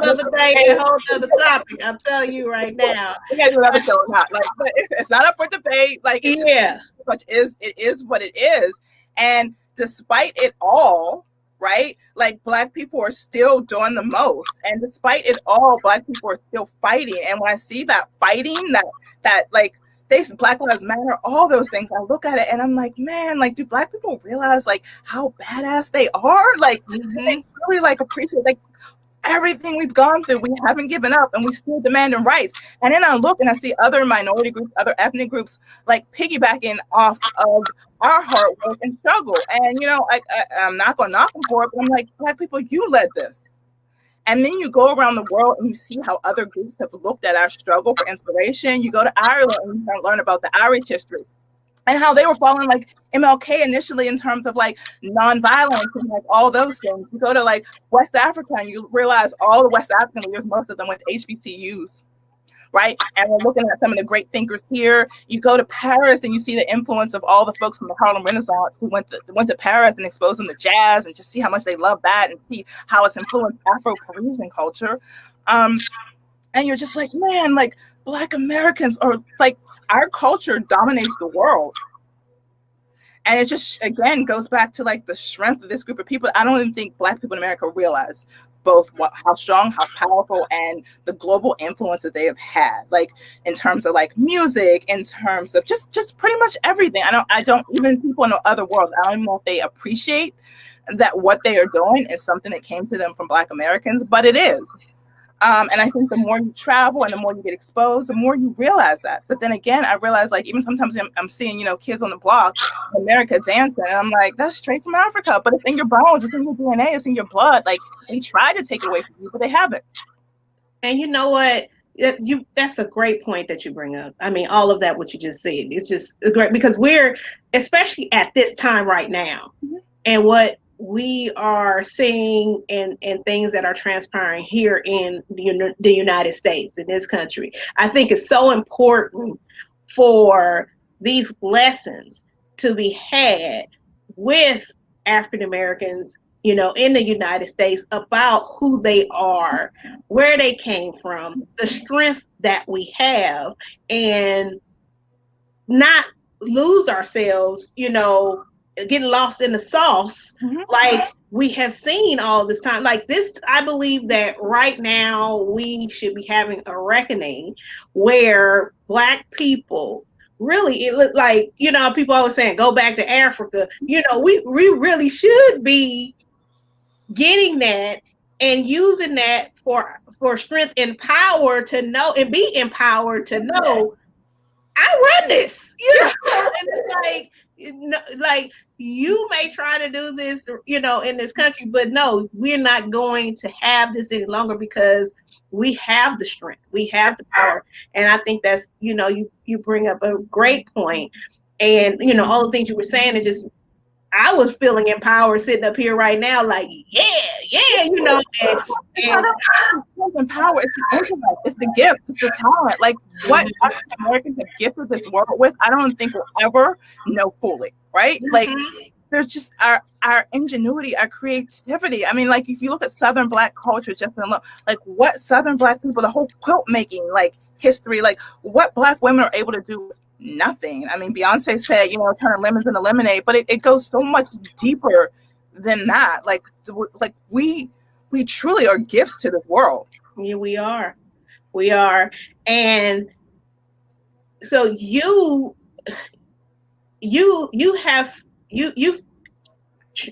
nother day and a whole nother topic. I'm telling you right now. We gotta do another show or not. Like, but it's not up for debate. Like, it's just Yeah. much is it is what it is. And despite it all, right? Like Black people are still doing the most. And despite it all, Black people are still fighting. And when I see that fighting, that like they Black Lives Matter, all those things, I look at it and I'm like, man, like do Black people realize like how badass they are? Like they hmm really like appreciate like everything we've gone through, we haven't given up and we still demanding rights. And then I look and I see other minority groups, other ethnic groups, like piggybacking off of our hard work and struggle. And, you know, I'm not going to knock them for it, but I'm like, Black people, you led this. And then you go around the world and you see how other groups have looked at our struggle for inspiration. You go to Ireland and you learn about the Irish history and how they were following like MLK initially in terms of like nonviolence and like all those things. You go to like West Africa and you realize all the West African leaders, most of them went to HBCUs, right? And we're looking at some of the great thinkers here. You go to Paris and you see the influence of all the folks from the Harlem Renaissance who went to Paris and exposed them to jazz and just see how much they love that and see how it's influenced Afro-Parisian culture. And you're just like, man, like Black Americans are like our culture dominates the world. And it just again goes back to like the strength of this group of people. I don't even think Black people in America realize both how strong, how powerful, and the global influence that they have had, like in terms of like music, in terms of just pretty much everything. I don't even people in other worlds, I don't even know if they appreciate that what they are doing is something that came to them from Black Americans, but it is. And I think the more you travel and the more you get exposed, the more you realize that. But then again, I realize like even sometimes I'm seeing, you know, kids on the block in America dancing, and I'm like, that's straight from Africa. But it's in your bones, it's in your DNA, it's in your blood. Like they try to take it away from you, but they haven't. And you know what? That's a great point that you bring up. I mean, all of that what you just said. It's just great because we're especially at this time right now, Mm-hmm. and what we are seeing and things that are transpiring here in the United States in this country. I think it's so important for these lessons to be had with African Americans, you know, in the United States about who they are, where they came from, the strength that we have, and not lose ourselves, you know, getting lost in the sauce Mm-hmm. like we have seen all this time. Like this, I believe that right now we should be having a reckoning where Black people really, it looked like, you know, people always saying go back to Africa. You know, we really should be getting that and using that for strength and power to know and be empowered to know I run this, you know, and it's like, like you may try to do this, you know, in this country, but no, we're not going to have this any longer because we have the strength, we have the power, and I think that's, you know, you bring up a great point, and you know, all the things you were saying is just. I was feeling empowered sitting up here right now, like, yeah, yeah, you know, It's and not about power, it's the intellect, it's the gift, it's the talent. Like what African Americans have gifted this world with, I don't think we'll ever know fully, right? Like Mhm. there's just our ingenuity, our creativity. I mean, like if you look at Southern Black culture, just alone, like what Southern Black people, the whole quilt making, like history, like what Black women are able to do with nothing. I mean, Beyonce said, you know, turn lemons into lemonade, but it goes so much deeper than that. Like we truly are gifts to this world. Yeah, we are. We are. And so you have you've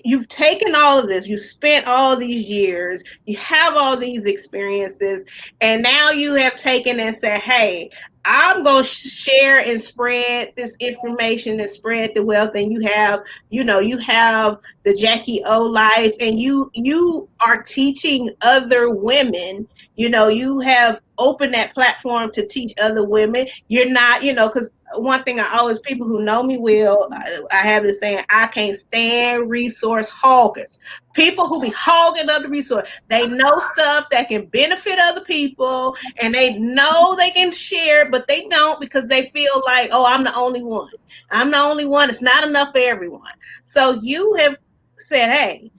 you've taken all of this, you spent all these years, you have all these experiences, and now you have taken and said, hey, I'm going to share and spread this information and spread the wealth. And you have, you have the Jackie O life, and you are teaching other women. You have opened that platform to teach other women. You're not, because one thing I always, people who know me will, I have this saying, I can't stand resource hoggers. People who be hogging up the resource. They know stuff that can benefit other people, and they know they can share, but they don't, because they feel like, oh, I'm the only one. I'm the only one. It's not enough for everyone. So you have said, hey,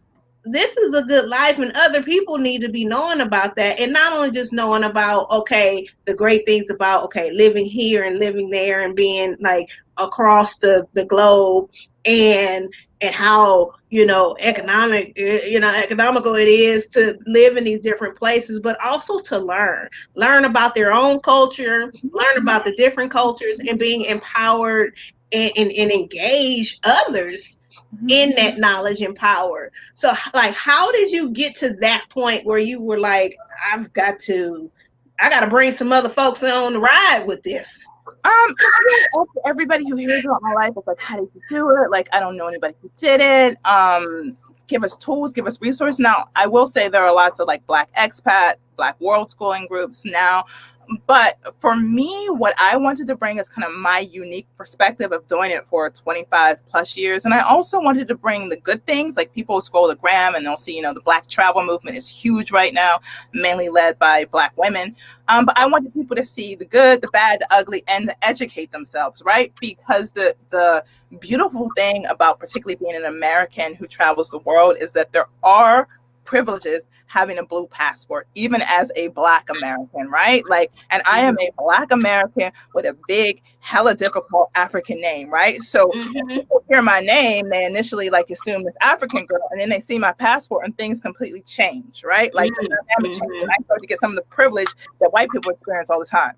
this is a good life, and other people need to be knowing about that, and not only just knowing about, okay, the great things about, okay, living here and living there and being like across the globe, and how, economical it is to live in these different places, but also to learn about their own culture, learn about the different cultures, and being empowered, and engage others in that knowledge and power. So, like, how did you get to that point where you were like, I got to bring some other folks on the ride with this? It's really up to everybody who hears about my life. It's like, how did you do it? Like, I don't know anybody who did it. Give us tools, give us resources. Now, I will say there are lots of like Black expat, Black world schooling groups now. But for me, what I wanted to bring is kind of my unique perspective of doing it for 25 plus years. And I also wanted to bring the good things. Like, people scroll the gram and they'll see, the Black travel movement is huge right now, mainly led by Black women. But I wanted people to see the good, the bad, the ugly, and to educate themselves, right? Because the beautiful thing about particularly being an American who travels the world is that there are privileges having a blue passport, even as a Black American, right? Like, and I am a Black American with a big, hella difficult African name, right? So people hear my name, they initially like assume this African girl, and then they see my passport and things completely change, right? Like, the dynamic change, and I start to get some of the privilege that white people experience all the time.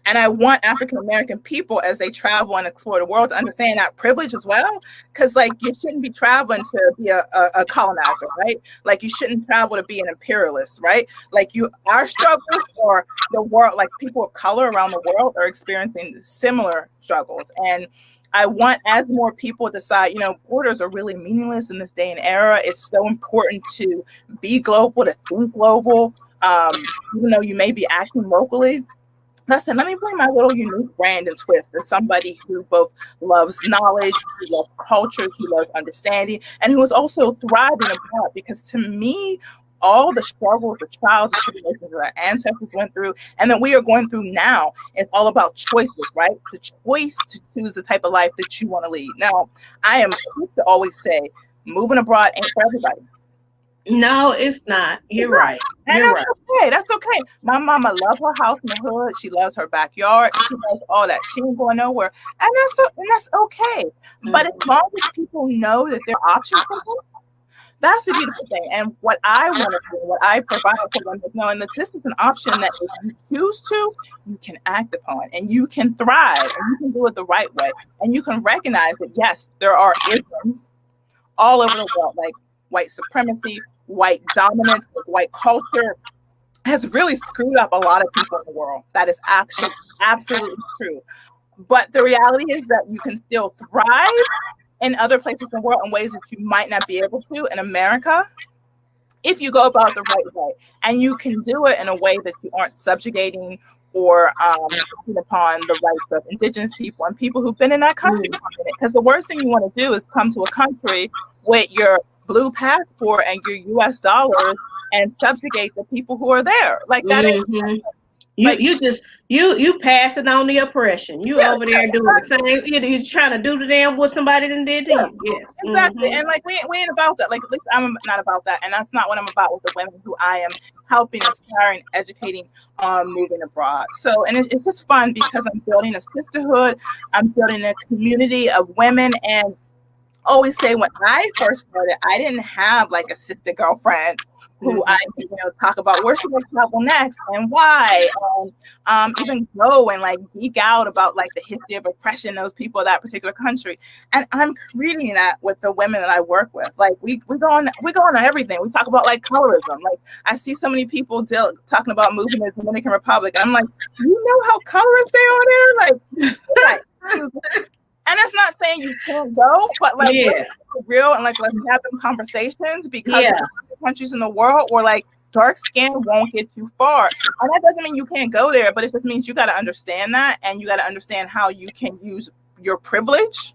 And I want African American people, as they travel and explore the world, to understand that privilege as well. Because, like, you shouldn't be traveling to be a colonizer, right? Like, you shouldn't travel to be an imperialist, right? Like, our struggles, or the world, like, people of color around the world are experiencing similar struggles. And I want, as more people decide, borders are really meaningless in this day and era. It's so important to be global, to think global, even though you may be acting locally. Listen, let me bring my little unique brand and twist as somebody who both loves knowledge, who loves culture, who loves understanding, and who is also thriving abroad. Because to me, all the struggles, the trials, the tribulations that our ancestors went through, and that we are going through now, is all about choices, right? The choice to choose the type of life that you want to lead. Now, I am quick to always say, moving abroad ain't for everybody. No, it's not. You're right. And You're right. that's okay. That's okay. My mama loves her house in the hood. She loves her backyard. She loves all that. She ain't going nowhere. And that's okay. But as long as people know that there are options for them, that's the beautiful thing. And what I want to do, what I provide for them, is knowing that this is an option that if you choose to, you can act upon, and you can thrive, and you can do it the right way. And you can recognize that, yes, there are isms all over the world, like white supremacy, white dominance, white culture has really screwed up a lot of people in the world. That is actually absolutely true. But the reality is that you can still thrive in other places in the world in ways that you might not be able to in America if you go about the right way. And you can do it in a way that you aren't subjugating or upon the rights of indigenous people and people who've been in that country. Because the worst thing you want to do is come to a country with your blue passport and your US dollars and subjugate the people who are there. Like, that ain't You passing on the oppression. You yeah, over there doing the same. You're trying to do the damn what somebody done did to yeah, you. Yes. exactly. And like, we ain't about that. Like, at least I'm not about that. And that's not what I'm about with the women who I am helping, inspiring, educating on moving abroad. So, and it's just fun because I'm building a sisterhood. I'm building a community of women. And always say, when I first started, I didn't have like a sister girlfriend who I, talk about where should I travel next and why, and even go and like geek out about like the history of oppression, those people of that particular country. And I'm creating that with the women that I work with. Like we go on everything. We talk about like colorism. Like I see so many people talking about moving to the Dominican Republic. I'm like, you know how colorist they are there? Like, and it's not saying you can't go, but like let's be real and like let's have them conversations, because countries in the world where like dark skin won't get you far. And that doesn't mean you can't go there, but it just means you got to understand that, and you got to understand how you can use your privilege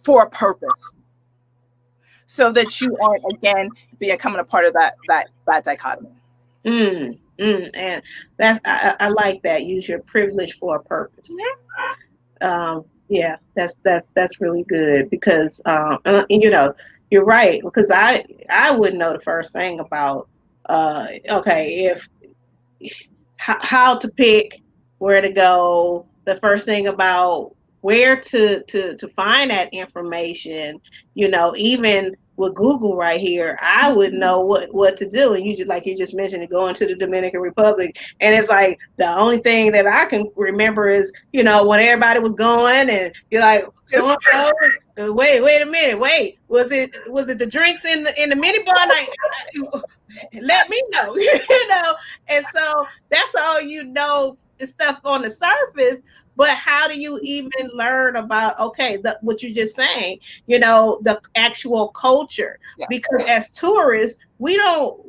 for a purpose, so that you aren't again becoming a part of that dichotomy. And that's I like that. Use your privilege for a purpose. Yeah, that's really good, because you're right, because I wouldn't know the first thing about if how to pick where to go, the first thing about where to find that information, even with Google right here, I would know what to do. And you just, like you just mentioned, going to the Dominican Republic, and it's like the only thing that I can remember is when everybody was going, and you're like, so wait a minute, was it the drinks in the minibar? Like, let me know, and so that's all the stuff on the surface. But how do you even learn about what you're just saying, the actual culture? Because as tourists, we don't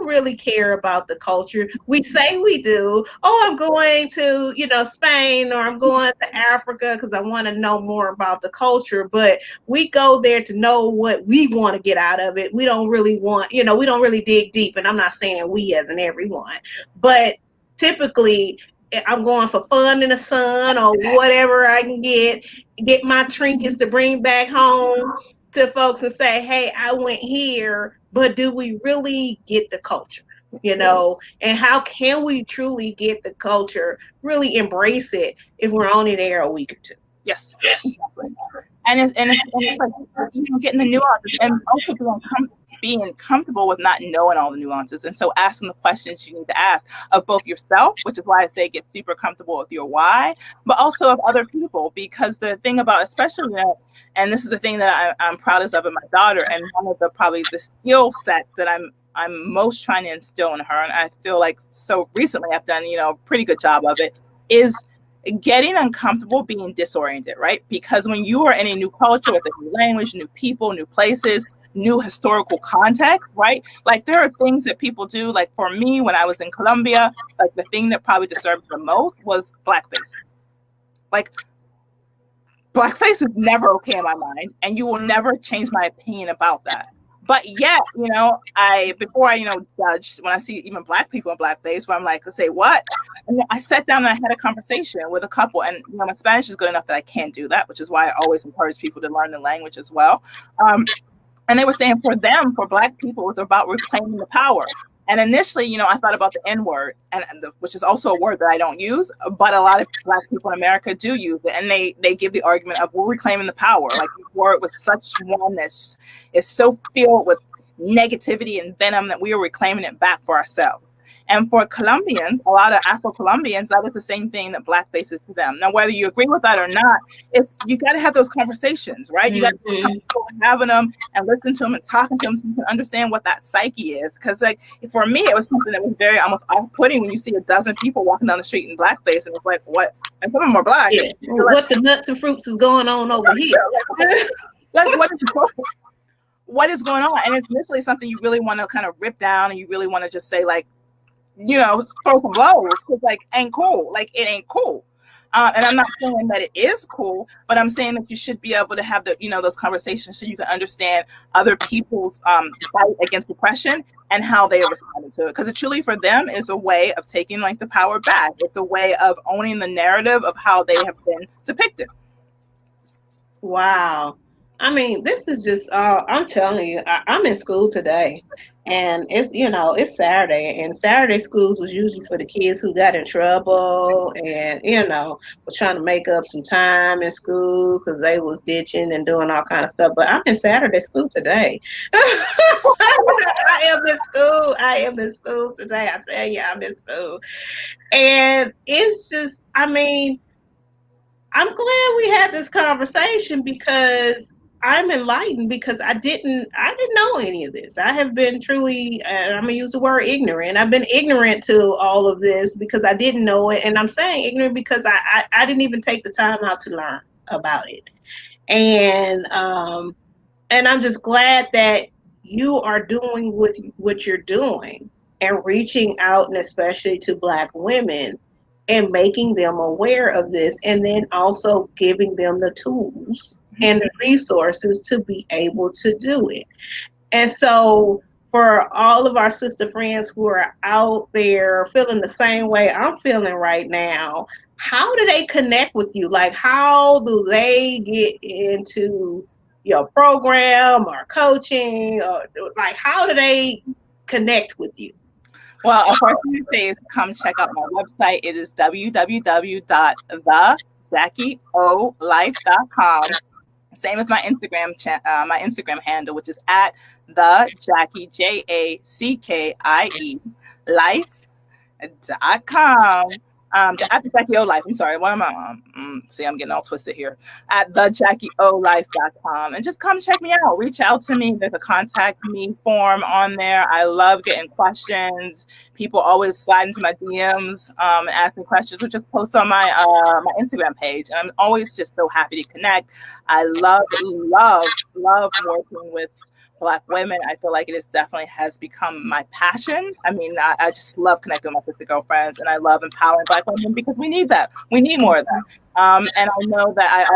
really care about the culture. We say we do. Oh, I'm going to Spain, or I'm going to Africa because I want to know more about the culture. But we go there to know what we want to get out of it. We don't really want, we don't really dig deep. And I'm not saying we as in everyone, but typically I'm going for fun in the sun, or whatever I can get my trinkets to bring back home to folks and say, hey, I went here. But do we really get the culture? And how can we truly get the culture, really embrace it, if we're only there a week or two? Yes. And it's like getting the nuances, and also being comfortable with not knowing all the nuances, and so asking the questions you need to ask of both yourself, which is why I say get super comfortable with your why, but also of other people. Because the thing about, especially and this is the thing that I'm proudest of in my daughter, and one of the skill sets that I'm most trying to instill in her, and I feel like so recently I've done a pretty good job of it, is getting uncomfortable being disoriented, right? Because when you are in a new culture with a new language, new people, new places, new historical context, right? Like there are things that people do. Like for me, when I was in Colombia, like the thing that probably disturbed the most was blackface. Like blackface is never okay in my mind, and you will never change my opinion about that. But yet, before I judged, when I see even black people in blackface, where I'm like, say what? And I sat down and I had a conversation with a couple, and my Spanish is good enough that I can do that, which is why I always encourage people to learn the language as well. And they were saying for them, for black people, it's about reclaiming the power. And initially, I thought about the N-word, which is also a word that I don't use, but a lot of black people in America do use it. And they give the argument of, we're reclaiming the power. Like the word was such one that is so filled with negativity and venom that we are reclaiming it back for ourselves. And for Colombians, a lot of Afro-Colombians, that is the same thing that blackface is to them. Now, whether you agree with that or not, you got to have those conversations, right? You got to be comfortable having them and listen to them and talking to them so you can understand what that psyche is. Because, like, for me, it was something that was very almost off-putting when you see a dozen people walking down the street in blackface, and it's like, what? And some of them are black. Yeah. What the nuts and fruits is going on over here? Like, what is going on? And it's literally something you really want to kind of rip down, and you really want to just say, like, throw some blows, because like ain't cool. Like it ain't cool. And I'm not saying that it is cool, but I'm saying that you should be able to have those conversations so you can understand other people's fight against oppression and how they are responding to it. Because it truly for them is a way of taking like the power back. It's a way of owning the narrative of how they have been depicted. Wow. I mean, this is just, I'm telling you, I'm in school today. And it's Saturday, and Saturday schools was usually for the kids who got in trouble and, was trying to make up some time in school because they was ditching and doing all kind of stuff. But I'm in Saturday school today. I am in school. I am in school today. I tell you, I'm in school. And it's just, I mean, I'm glad we had this conversation because I'm enlightened because I didn't know any of this. I have been truly, I'm gonna use the word ignorant. I've been ignorant to all of this because I didn't know it, and I'm saying ignorant because I didn't even take the time out to learn about it. And I'm just glad that you are doing with what you're doing and reaching out, and especially to Black women, and making them aware of this, and then also giving them the tools and the resources to be able to do it. And so, for all of our sister friends who are out there feeling the same way I'm feeling right now, how do they connect with you? Like, how do they get into your program or coaching? Or, like, how do they connect with you? Well, of course, you say is come check out my website. It is www.thejackiolife.com. Same as my Instagram handle, which is at the Jackie JACKIE life.com. At the Jackie O Life. I'm sorry. What am I? See, I'm getting all twisted here. At the JackieOLife.com. And just come check me out. Reach out to me. There's a contact me form on there. I love getting questions. People always slide into my DMs and ask me questions, or just post on my Instagram page. And I'm always just so happy to connect. I love working with Black women. I feel like it is definitely has become my passion. I mean, I just love connecting with my sister girlfriends, and I love empowering Black women because we need that. We need more of that. And I know that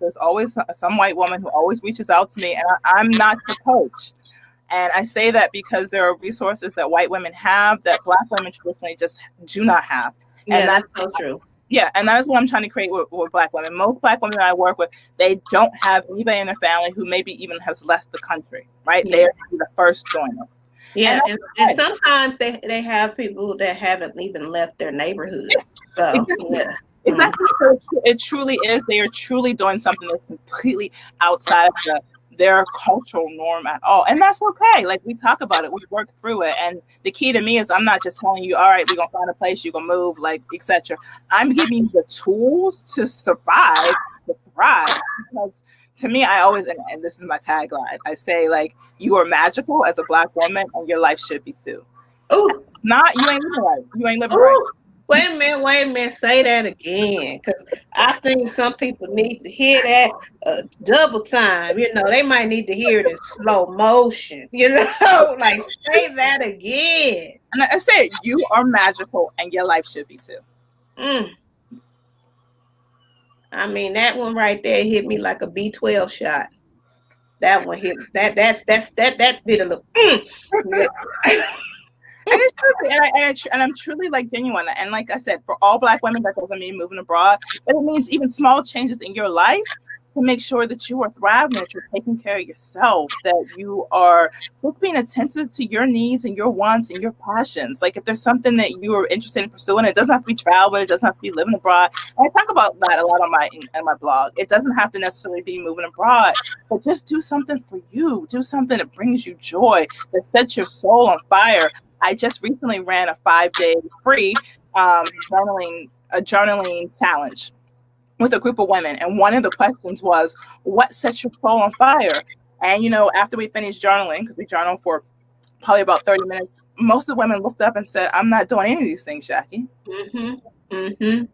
there's always some white woman who always reaches out to me, and I'm not the coach. And I say that because there are resources that white women have that Black women traditionally just do not have. And that's so true. Yeah, and that is what I'm trying to create with Black women. Most Black women I work with, they don't have anybody in their family who maybe even has left the country, right? Yeah. They're the first joiner. Yeah, and sometimes they have people that haven't even left their neighborhood. So, exactly. yeah. Exactly. So it truly is. They are truly doing something that's completely outside of their cultural norm at all. And that's okay. Like, we talk about it, we work through it. And the key to me is I'm not just telling you, all right, we're gonna find a place, you're gonna move, like, etc. I'm giving you the tools to survive, to thrive. Because to me, I always, and this is my tagline, I say, like, you are magical as a Black woman, and your life should be too. Oh, not, you ain't living right. You ain't living right. Wait a minute, say that again. Because I think some people need to hear that double time. They might need to hear it in slow motion. Like, say that again. And I said, you are magical and your life should be too. I mean, that one right there hit me like a B12 shot. That one hit, that did a little, yeah. And it's true, and I'm truly, like, genuine. And like I said, for all Black women, that doesn't mean moving abroad, but it means even small changes in your life to make sure that you are thriving, that you're taking care of yourself, that you are just being attentive to your needs and your wants and your passions. Like, if there's something that you are interested in pursuing, it doesn't have to be traveling, it doesn't have to be living abroad. And I talk about that a lot on my blog. It doesn't have to necessarily be moving abroad, but just do something for you. Do something that brings you joy, that sets your soul on fire. I just recently ran a 5-day free journaling challenge with a group of women. And one of the questions was, what sets your soul on fire? And, after we finished journaling, because we journaled for probably about 30 minutes, most of the women looked up and said, I'm not doing any of these things, Jackie. And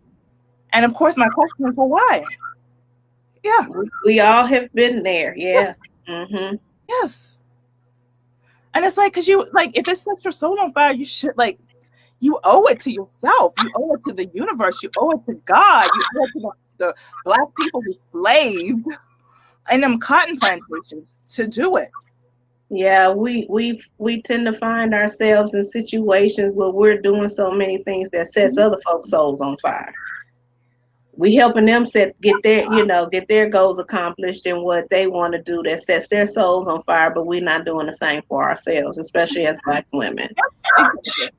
of course, my question is, well, why? Yeah. We all have been there. Yeah. Yes. And it's like, because if it sets your soul on fire, you should, like, you owe it to yourself. You owe it to the universe. You owe it to God. You owe it to the Black people who slaved in them cotton plantations to do it. Yeah, we tend to find ourselves in situations where we're doing so many things that sets other folks' souls on fire. We helping them get their goals accomplished and what they want to do that sets their souls on fire, but we're not doing the same for ourselves, especially as Black women. Exactly.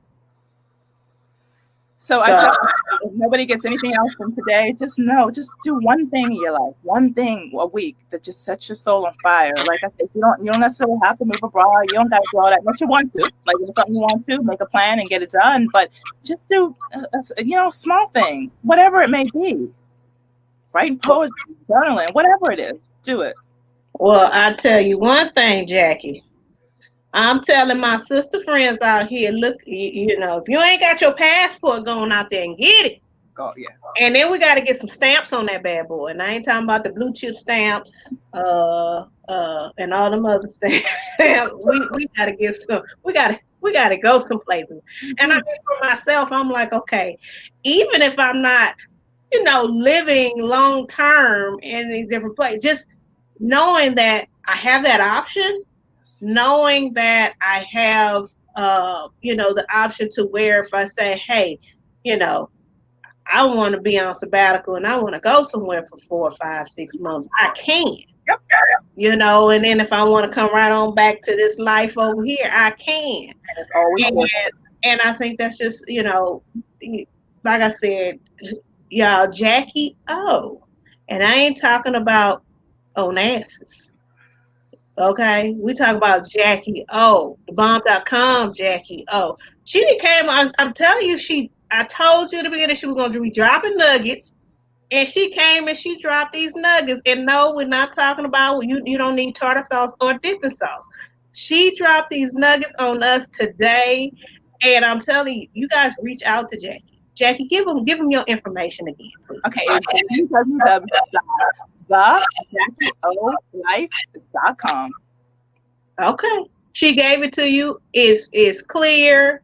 So I So, tell if nobody gets anything else from today, just know, just do one thing in your life, one thing a week that just sets your soul on fire. Like I said, you don't necessarily have to move abroad. You don't got to do all that unless you want to. Like if it's something you want to, make a plan and get it done. But just do small thing, whatever it may be. Writing poetry, journaling, whatever it is, do it. well, I tell you one thing, Jackie. I'm telling my sister friends out here, look, if you ain't got your passport, going out there and get it. Oh yeah. And then we got to get some stamps on that bad boy. And I ain't talking about the blue chip stamps, and all them other stamps. we got to get some. We got to go some places. And I mean, for myself, I'm like, okay, even if I'm not, living long term in these different places, just knowing that I have that option, knowing that I have, the option to where if I say, hey, you know, I want to be on sabbatical and I want to go somewhere for 4 or 5, 6 months, I can, Yep. and then if I want to come right on back to this life over here, I can. It's always And, good. and I think that's just, like I said, y'all, Jackie O. And I ain't talking about Onassis. Okay, we talk about Jackie O, thebomb.com Jackie O. She done came on. I'm telling you, I told you at the beginning she was going to be dropping nuggets, and she came and she dropped these nuggets. And no, we're not talking about you don't need tartar sauce or dipping sauce. She dropped these nuggets on us today, and I'm telling you, you guys reach out to Jackie. Jackie, give them your information again, please. Okay, it's www.thejackiolife.com. Okay. She gave it to you. It's clear.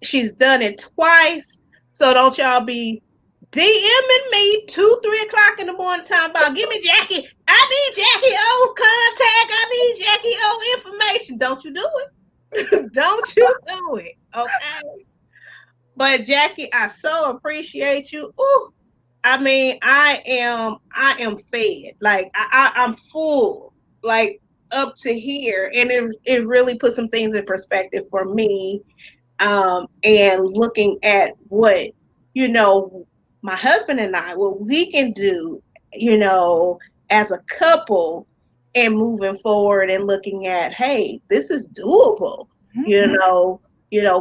She's done it twice. So don't y'all be DMing me 2, 3 o'clock in the morning talking about give me Jackie. I need Jackie O contact. I need Jackie O information. Don't you do it. Don't you do it. Okay. But Jackie, I so appreciate you. Ooh, I mean, I am fed. Like I'm full. Like up to here, and it really put some things in perspective for me. And looking at what you know, my husband and I, what we can do, as a couple, and moving forward and looking at, hey, this is doable. You Mm-hmm. know,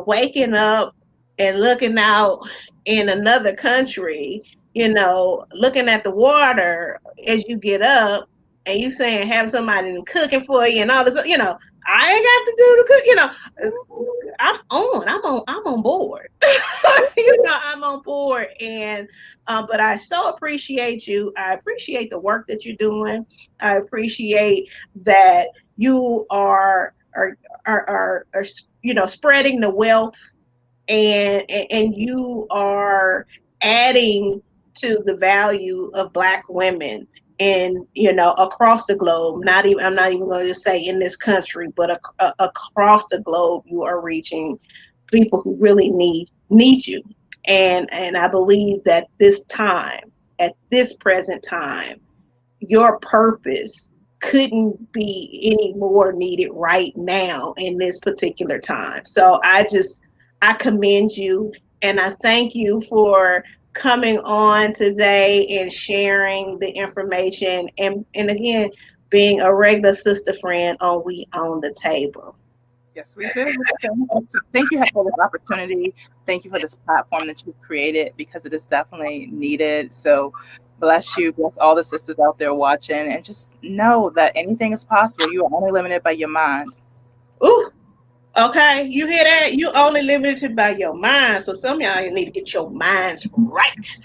waking up and looking out in another country, looking at the water as you get up, and you saying have somebody cooking for you and all this, I ain't got to do the cook, I'm on board. I'm on board. And but I so appreciate you. I appreciate the work that you're doing. I appreciate that you are spreading the wealth, and you are adding to the value of Black women, and across the globe. I'm not even going to say in this country, but across the globe, you are reaching people who really need you. And I believe that at this present time, your purpose couldn't be any more needed right now in this particular time. So I commend you, and I thank you for coming on today and sharing the information, and again, being a regular sister friend on We Own the Table. Yes, we do. Thank you for this opportunity. Thank you for this platform that you've created because it is definitely needed. So bless you, bless all the sisters out there watching, and just know that anything is possible. You are only limited by your mind. Ooh, okay, you hear that? You only limited by your mind. So some of y'all need to get your minds right.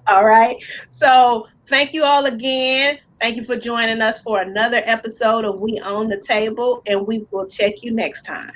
All right. So thank you all again. Thank you for joining us for another episode of We Own the Table, and we will check you next time.